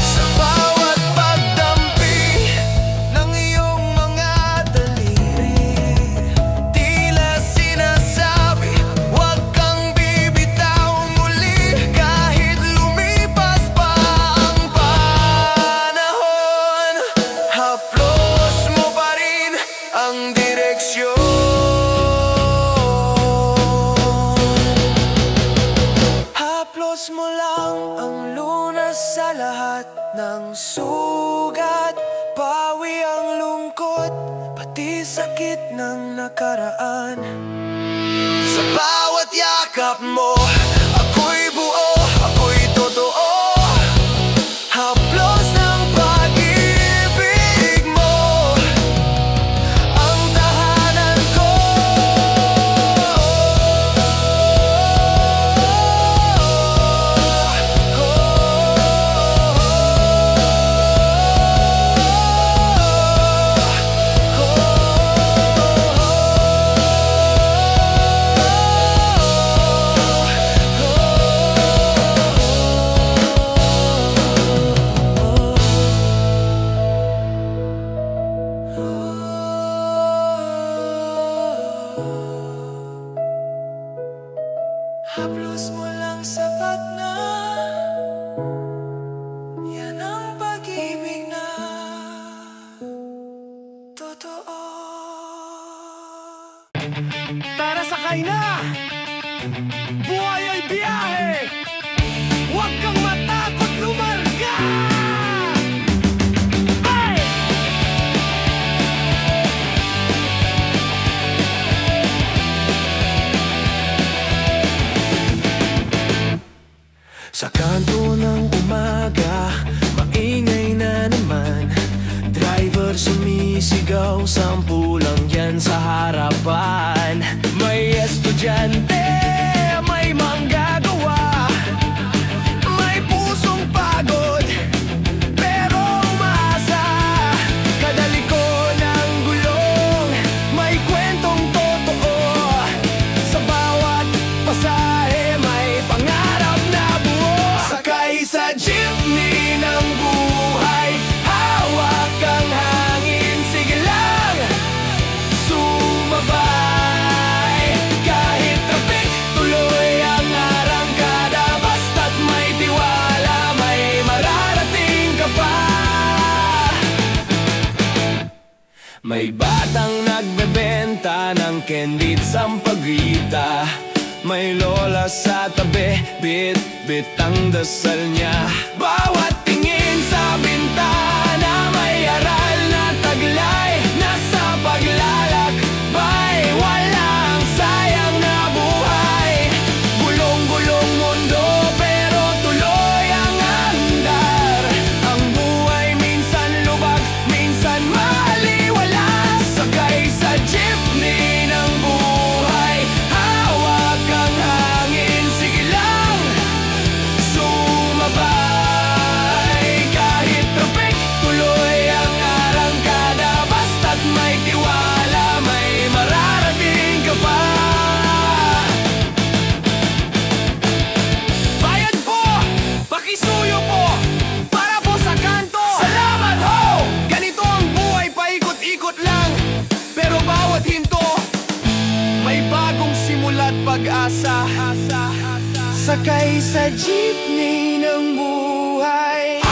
Sa bawat pagdampi ng iyong mga daliri, tila sinasabi, huwag kang bibitaw muli. Kahit lumipas pa ang panahon, haplos mo pa rin ang direksyon. Haplos mo lang ang lunas sa lahat ng sugat. Pawi ang lungkot, pati sakit ng nakaraan. Sa bawat yakap mo, ako'y buo, ako'y totoo. Haplos ng pag-ibig mo, ang tahanan ko. Haplos mo lang sapat na, yan ang pag-ibig na totoo. Tara, sakay na! Buhay ay biyahe! Huwag kang matakot lumarga! Ay! Sa kanto ng umaga, maingay na naman. Driver sumisigaw, 10 lang yan sa harapan. May estudyante, may manggagawa, may pusong pagod, pero umaasa. Kadaliko ng gulong, may kwentong totoo. Sa bawat pasahe, may pangarap na buo. Sakay sa jeepney ng buhay, hawak ang hangin, sige lang sumabay. Kahit traffic, tuloy ang arangkada. Basta't may tiwala, may mararating ka pa. May batang nagbebenta ng candy at sampagrita, may lola sa tabi, bit-bit ang dasal niya. Bawat tingin sa bintana, may aral na taglay. Nasa paglalakbay, walang sayang na buhay. Gulong-gulong mundo, pero tuloy ang andar. Ang buhay minsan lubag, minsan maliwalas. Sakay sa jeepney ng buhay, hawak ang hangin, sige lang sumabay. Kahit traffic, tuloy ang arangkada. Basta't may tiwala, may mararating ka pa. Bayad po, pakisuyo po, para po sa kanto. Salamat ho! Ganito ang buhay, paikot-ikot lang, pero bawat hinto may bagong simula't pag-asa. Sakay sa jeepney ng buhay,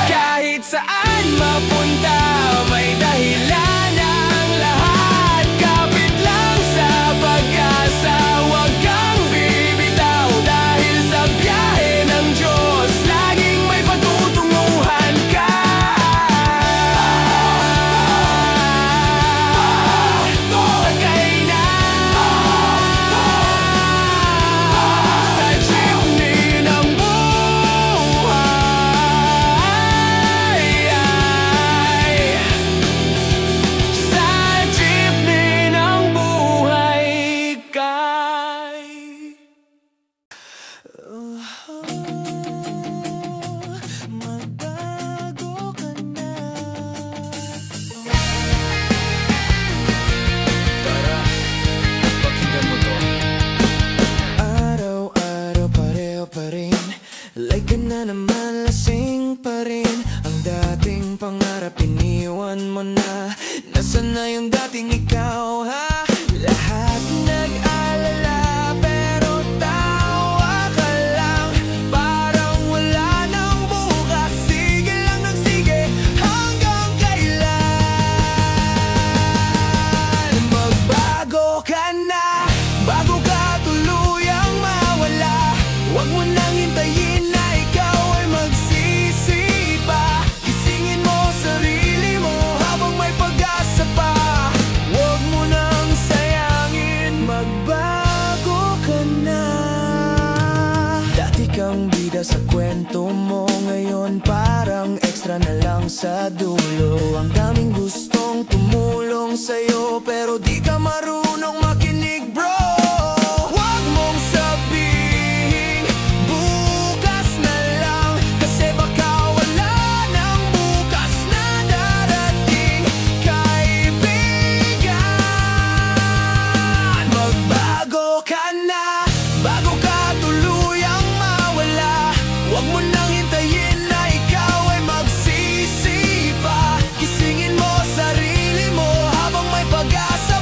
kahit saan mapunta, may dahilan ang lahat. Kapit lang sa pag-asa, huwag kang bibitaw. Dahil sa biyahe ng Diyos, laging may patutunguhan ka. Sakay na sa jeepney ng buhay, sa jeepney ng buhay kay magbago ka na. Tara, pakinggan mo to. Araw-araw pareho pa rin, like ka na naman, lasing pa rin. Ang dating pangarap iniwan mo na, nasaan na yung dating ikaw, ha? Lahat nag-alala, pero tawa ka lang. Parang wala nang bukas, sige lang ng sige, hanggang kailan? Magbago ka na, bago ka tuluyang mawala. Huwag mo nang hintayin na ikaw ay magsisi pa. Gisingin mo sarili mo habang may pag-asa pa. Huwag mo nang sayangin, magbago ka na. Dati kang bida sa kwento mo, ngayon parang extra na lang sa dulo. Ang daming gustong tumulong sa'yo, pero di ka marunong makinig, bro. Huwag mong sabihin bukas na lang, kasi baka wala nang bukas na darating, kaibigan. Magbago ka na, bago ka tuluyang mawala. Huwag mo nang hintayin na ikaw ay magsisi pa. Gisingin mo sarili mo habang may pag-asa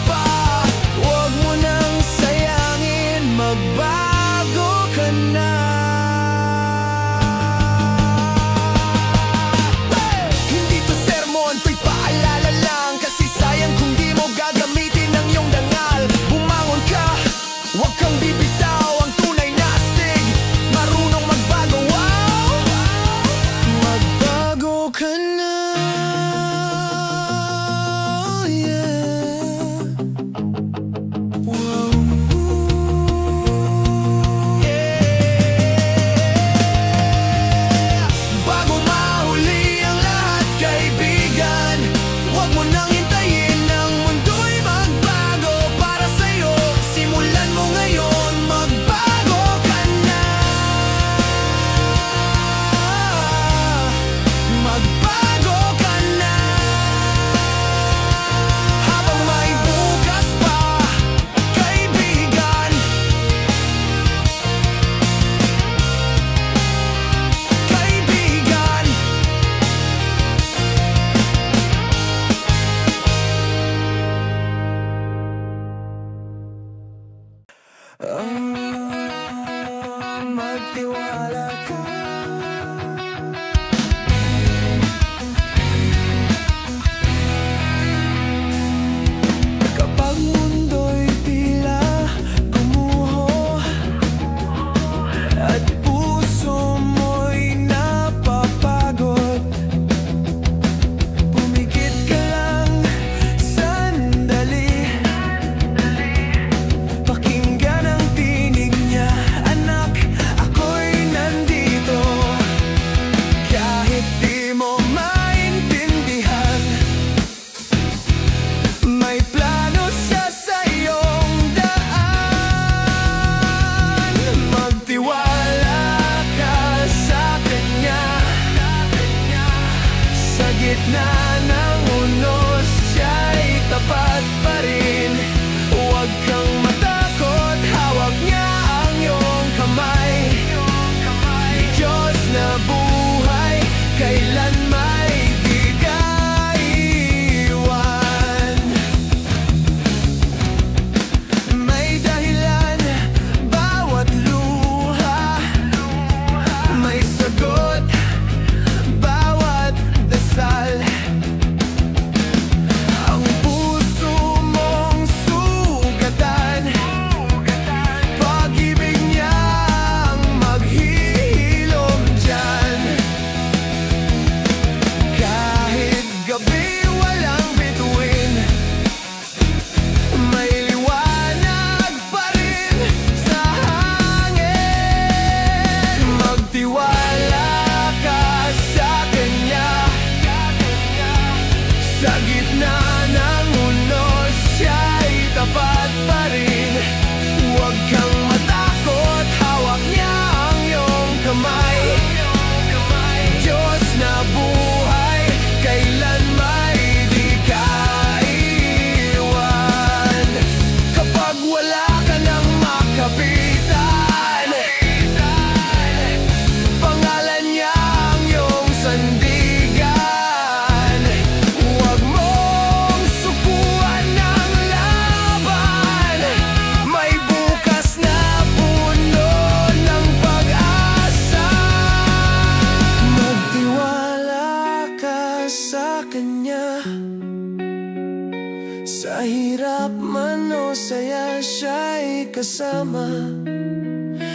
Sa hirap man o saya siya'y kasama.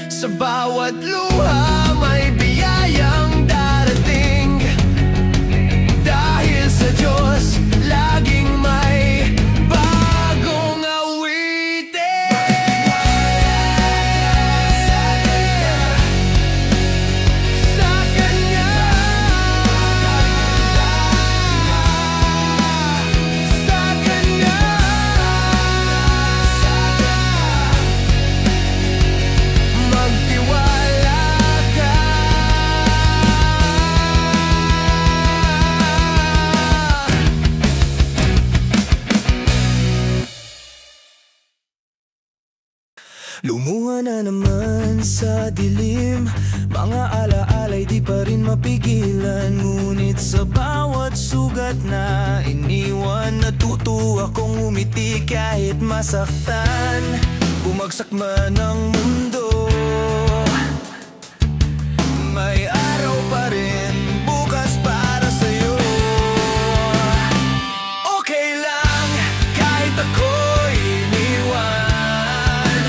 Sa bawat luha may biyayang darating. Dahil sa Diyos laging may bagong awitin. Sa Kanya, sa Kanya, sa Kanya, magtiwala ka. Lumuha na naman sa dilim, mga alaala'y di pa rin mapigilan. Ngunit sa bawat sugat na iniwan, natuto akong umiti kahit masaktan. Bumagsak man ang mundo, may araw pa rin bukas para sa'yo. Okay lang kahit ako'y iniwan.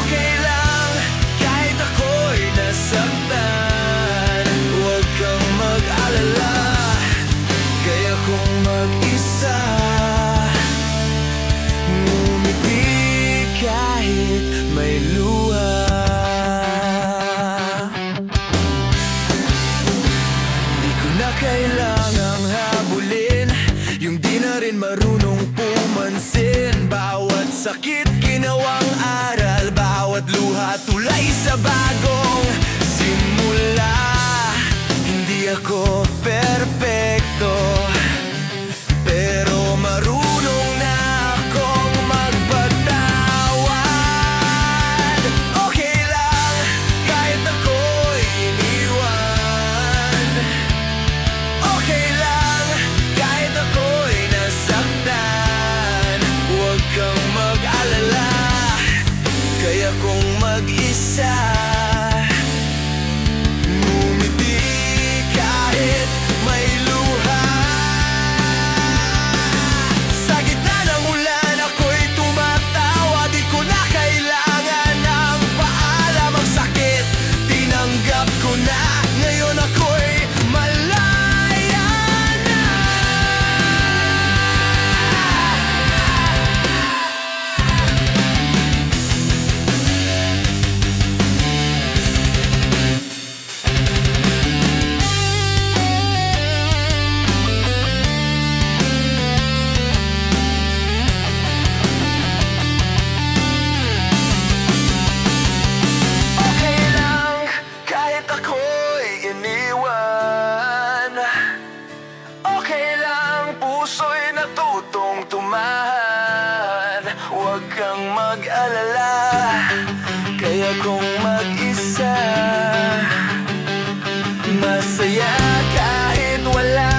Okay lang kahit ako'y nasaktan. Huwag kang mag-alala, kaya kong mag-isa. Ngumiti kahit may luha. Di ko na kailangang habulin yung di na rin marunong pumansin. Bawat sakit ginawang aral, bawat luha tulay sa bagong simula. Hindi ako perpekto, pero marunong na akong magpatawad. Okay lang kahit ako'y iniwan. Okay lang kahit ako'y nasaktan. Huwag kang mag-alala, kaya kong mag-isa. Ngumiti kahit may luha. Sa gitna ng ulan ako'y tumatawa. Di ko na kailangan ng paalam. Ang sakit tinanggap ko na, ngayon ako'y malaya na. Okay lang kahit ako'y iniwan. Okay lang puso'y natutong tumahan. Huwag kang mag-alala, kaya kong mag-isa. Masaya kahit wala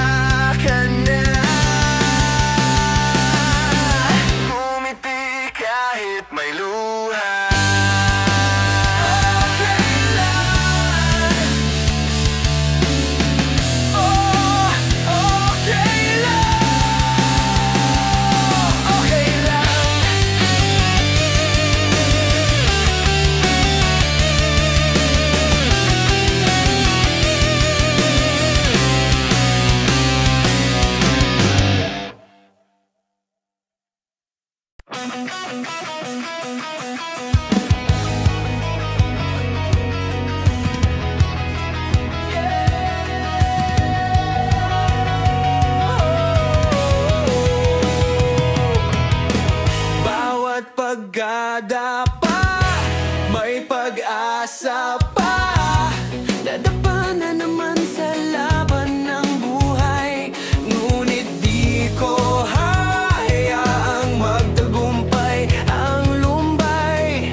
ka na. Ngumiti kahit may luha. Okay lang. Oh, okay lang. Okay lang. Bawat pagdadapa, may pag-asa pa. Dadapa na naman sa laban ng buhay. Ngunit di ko hayaang magtagumpay ang lumbay.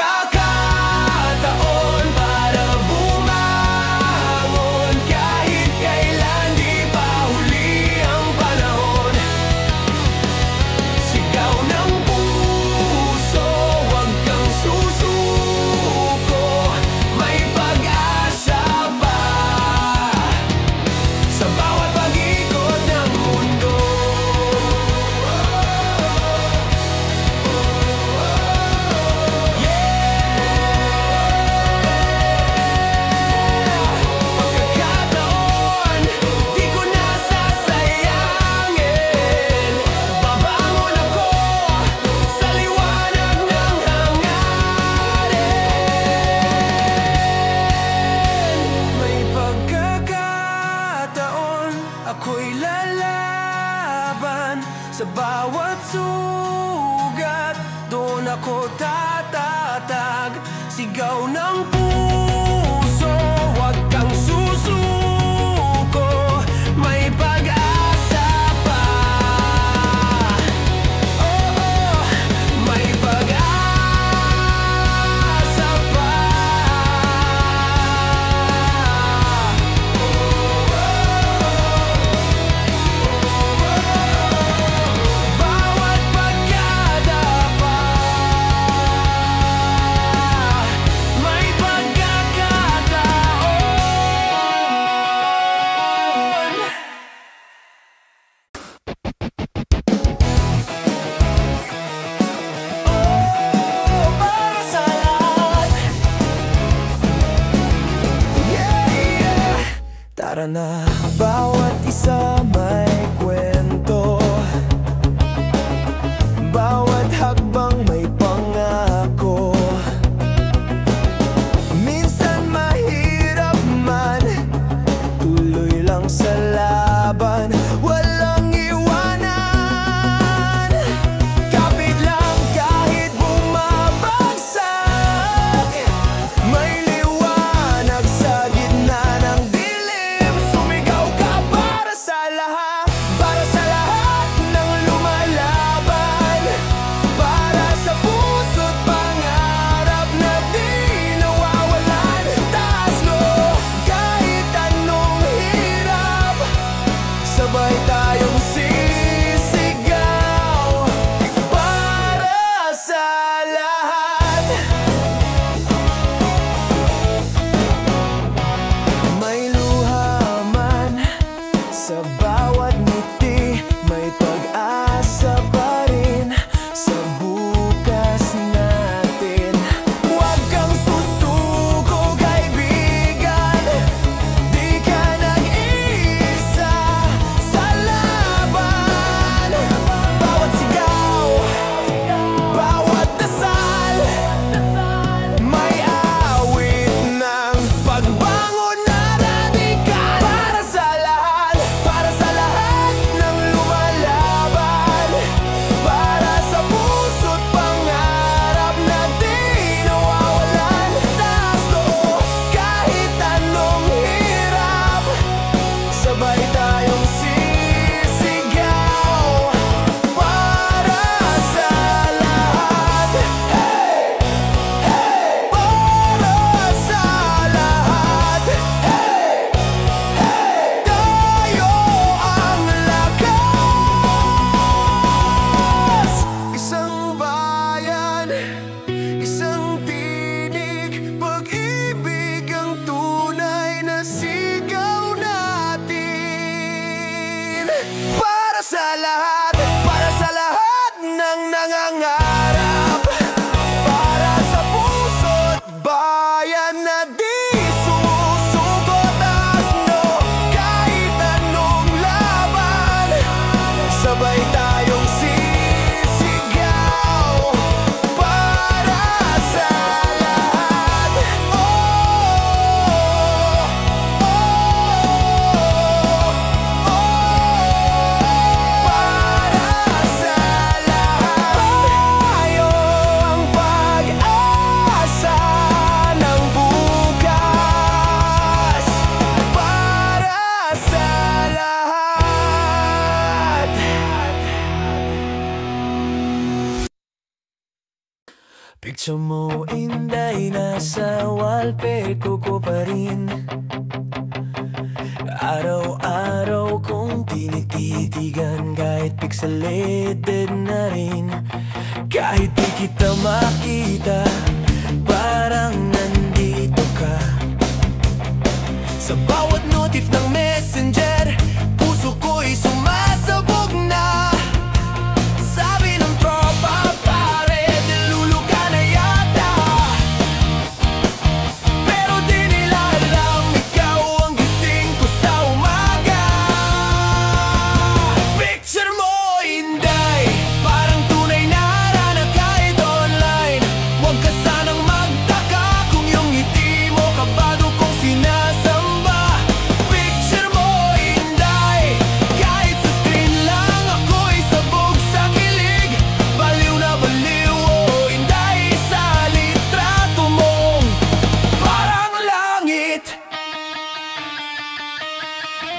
pagkakataon para bumangon. Kahit kailan di pa huli ang panahon. Sigaw ng puso, huwag kang susuko. May pag-asa pa sa bawat pag-ikot ng mundo. Pagkakataon, di ko na sasayangin. Babangon ako sa liwanag ng hangarin. May pagkakataon, ako'y lalaban. Sa bawat sugat, doon ako tatatag. Sigaw ng puso, huwag kang susuko. May pag-asa pa. Oo, may pag-asa pa. Bawat pagkadapa, may pagkakataon. Oh, para sa lahat. Yeah. Tara na, bawat isa may kwento. Bawat hakbang may pangako. Minsan mahirap man, tuloy lang sa laban. Walang iwanan. Kapit lang kahit bumabagsak. May liwanag sa gitna ng dilim. Sumigaw ka para sa lahat. Para sa lahat ng lumalaban. Para sa puso't pangarap na di nawawalan. Taas mo kahit anong hirap. Sabay tayong sisigaw para sa lahat. May luha man sa bawat ngiti. May pag-asa pa rin sa bukas natin. Huwag kang susuko, kaibigan. Di ka nag-iisa sa laban. Bawat sigaw, bawat dasal, may awit ng pagbangon na radikal. Para sa lahat ng lumalaban. Para sa puso't pangarap na di nawawalan. Taas noo kahit anong hirap. Sabay tayong sisigaw para sa lahat. Hey! Hey! Para sa lahat. Hey! Hey! Tayo ang lakas. Isang bayan, isang tinig. Pag-ibig ang tunay na sigaw natin. Para sa lahat ng nangangarap. Para sa puso't bayan na di sumusuko. Taas noo kahit anong laban. Sabay tayong sisigaw para sa lahat. Oh, oh, para sa lahat. Tayo ang pag-asa ng bukas. Para sa lahat. Picture mo in nasa wallpaper ko pa rin. Araw-araw kong tinititigan, kahit pixelated na rin. Kahit di kita makita, parang nandito ka. Sa bawat notif ng messenger, puso ko'y sumasabog na. Sabi ng tropa, pare, niluluka na yata. Pero di nila alam, ikaw ang gising ko sa umaga. Picture mo, Inday, parang tunay na harana kahit online. Huwag ka sanang magtaka kung yung ngiti mo kabado kong sinasamba. Picture mo, Inday, kahit sa screen lang ako'y sabog sa kilig. Baliw na baliw, oh Inday, sa litrato mong parang langit.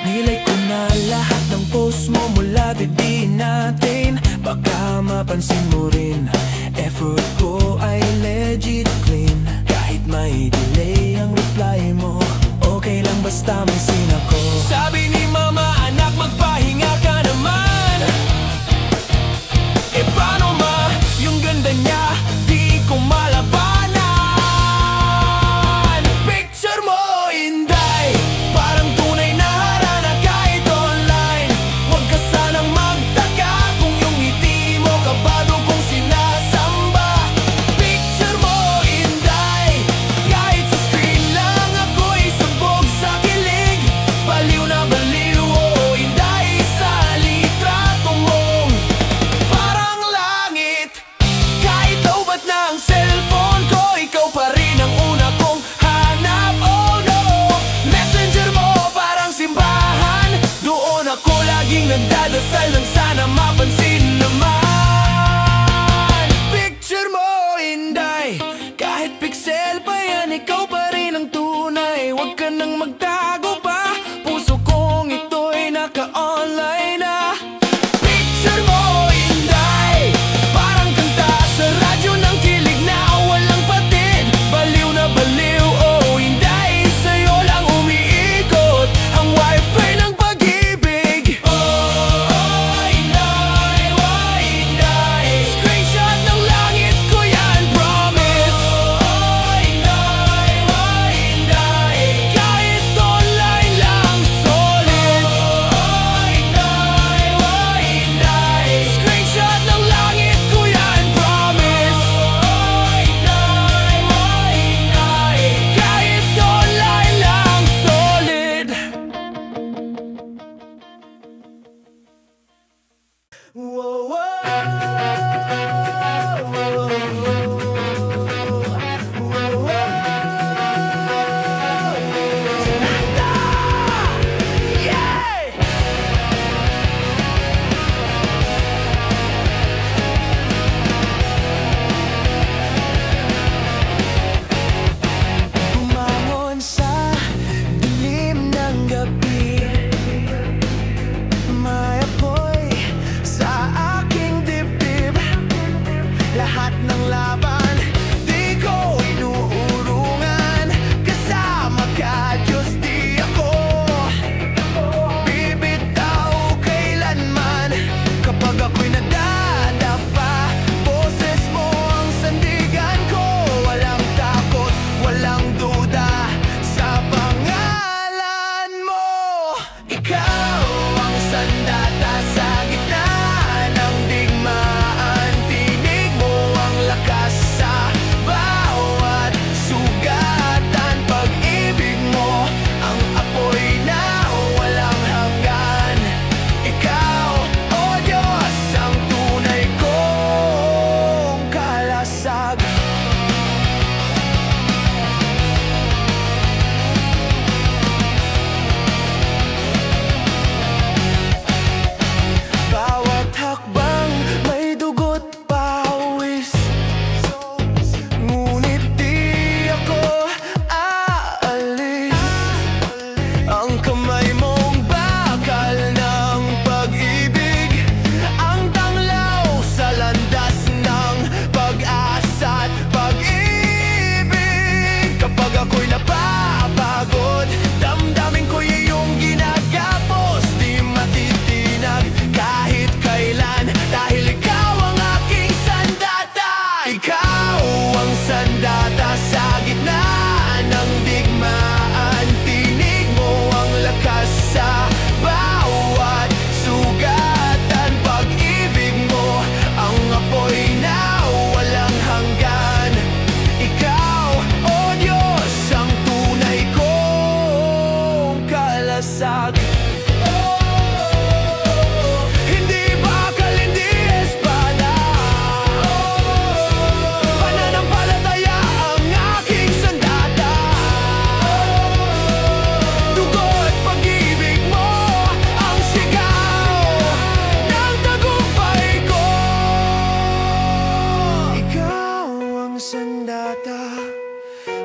Nilay ko na lahat ng post mo mula didiin natin. Baka mapansin mo rin, effort ko ay legit clean. Kahit may delay ang reply mo, okay lang basta may sin ako. Sabi ni mama, anak, magpahinga ka naman. Eh paano ma, yung ganda niya di ko malabanan. Picture mo, Inday, parang tunay na harana kahit online. Huwag ka sanang magtaka kung yung ngiti mo kabado kong sinasamba. Picture mo, Inday, kahit sa screen lang ako'y sabog sa kilig. Baliw na baliw, oh Inday, sa litrato mong parang langit. Kahit lowbat na ang cellphone ko, ikaw pa rin ang una kong hanap. Oh no, messenger mo parang simbahan. Doon ako laging nagdadasal ng sana mapansin naman. Picture mo, Inday, kahit pixel pa yan, ikaw pa rin ang tunay. Huwag ka nang magtago pa, puso kong ito'y naka-online na. Picture mo, Inday, parang kanta sa radyo ng kilig na walang patid. Baliw na baliw, oh Inday, sa'yo lang umiikot ang wifi ng pag-ibig. Oh Inday, oh Inday, screenshot ng langit ko yan, promise. Oh Inday, oh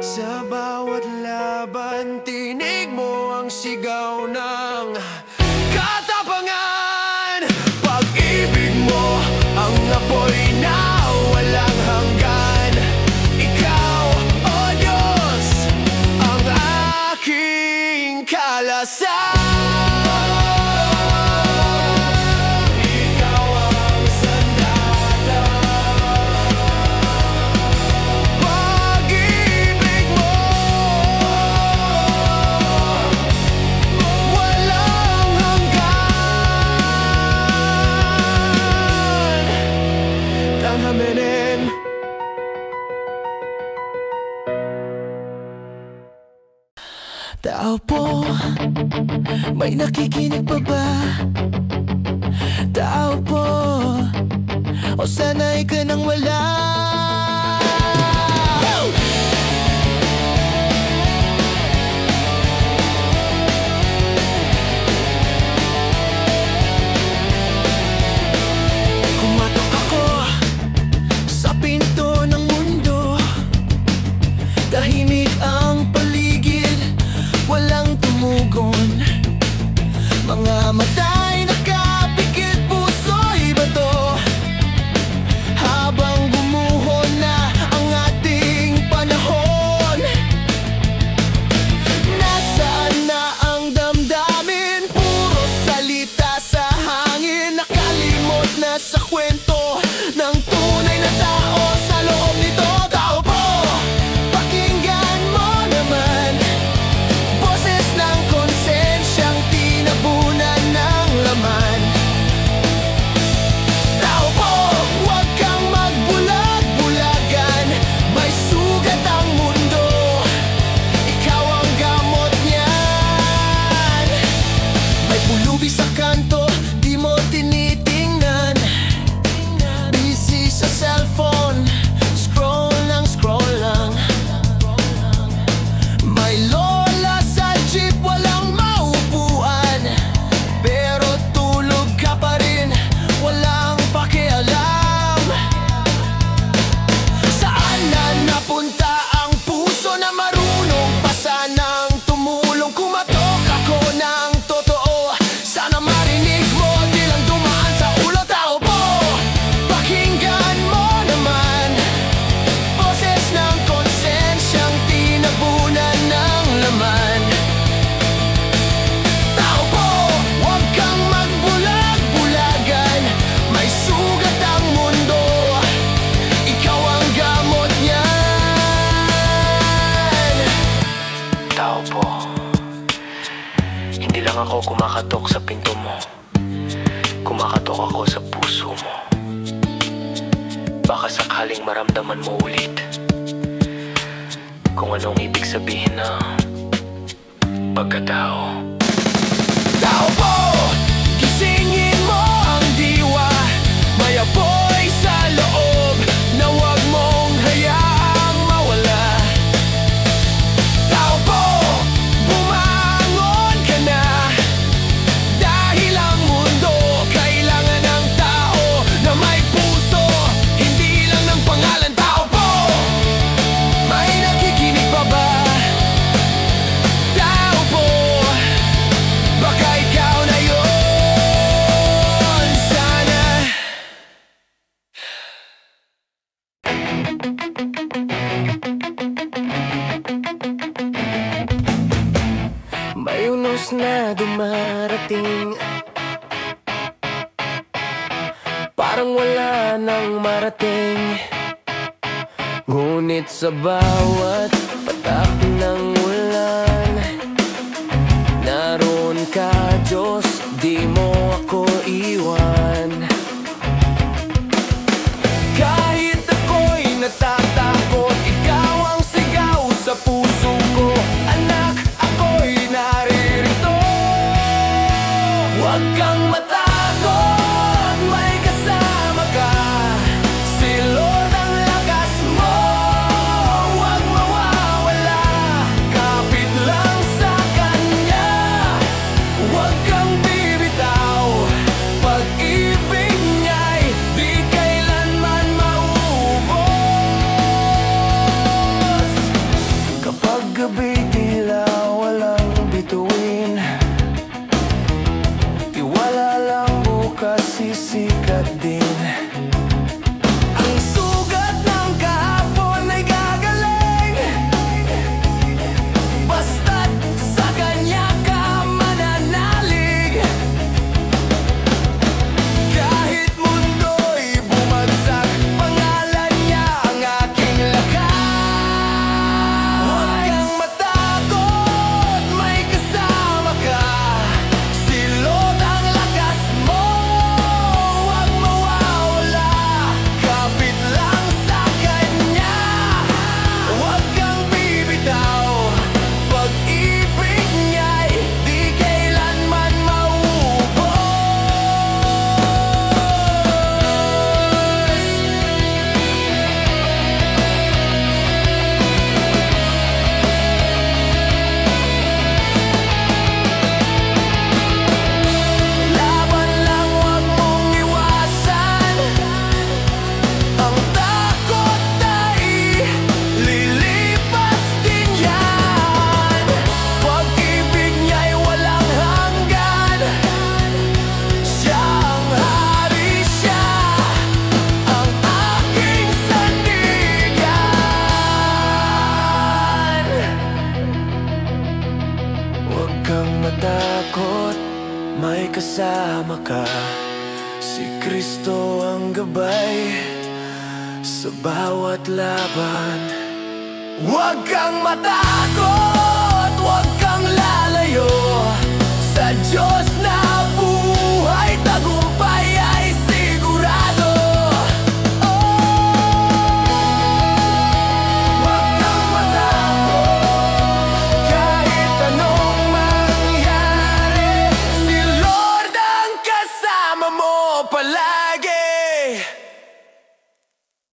Sa bawat laban, tinig mo ang sigaw ng katapangan. Pag-ibig mo ang apoy na walang hanggan. Ikaw, O Diyos, ang aking kalasan. Tao po, may nakikinig pa ba? Tao po, o sanay ka nang wala? Kumatok ako sa pinto ng mundo. Tahimik ang paligid, walang tumugon. Mga mata'y nakapikit, puso'y bato. Habang gumuho na ang ating panahon, nasaan na ang damdamin? Puro salita sa hangin, nakalimot na sa kwento ng tunay na tao sa loob nito. Tao po, pakinggan mo naman, boses ng konsensyang tinabunan ng laman. Tao po, huwag kang magbulag-bulagan, may sugat ang mundo, ikaw ang gamot niyan. May pulubi sa kanto, di mo tinitingnan. Busy sa cellphone, scroll lang, scroll lang. May lola sa jeep, walang maupuan, pero tulog ka pa rin, walang pakialam. Saan na napunta ang puso na marunong pa sanang tumulong? Kumatok ako ng totoo, sana marinig mo, di lang dumaan sa ulo. Tao po, pakinggan mo naman, boses ng konsensyang tinabunan ng laman. Tao po, huwag kang magbulag-bulagan, may sugat ang mundo, ikaw ang gamot niyan. Tao po, hindi lang ako kumakatok sa pinto mo, kumakatok ako sa puso mo. Baka sakaling maramdaman mo ulit kung anong ibig sabihin ng pagkatao. Tao po, gisingin mo ang diwa, may apoy sa loob na huwag mong hayaang mawala. Tao po, bumangon ka na, dahil ang mundo kailangan ng tao na may puso, hindi lang ng pangalan. Tao po, may nakikinig pa ba? Tao po, baka ikaw na yun. Sana may unos na dumarating, parang wala nang marating. Ngunit sa bawat patak ng ulan, naroon ka, Diyos, di mo ako iwan. Kahit ako'y natatakot, ikaw ang sigaw sa puso ko. Anak, ako'y naririto. Huwag kang matakot, may kasama ka, si Lord ang lakas mo. Huwag mawala. may kasama ka. Si Kristo ang gabay sa bawat laban. Huwag kang matakot, huwag kang lalayo sa Diyos na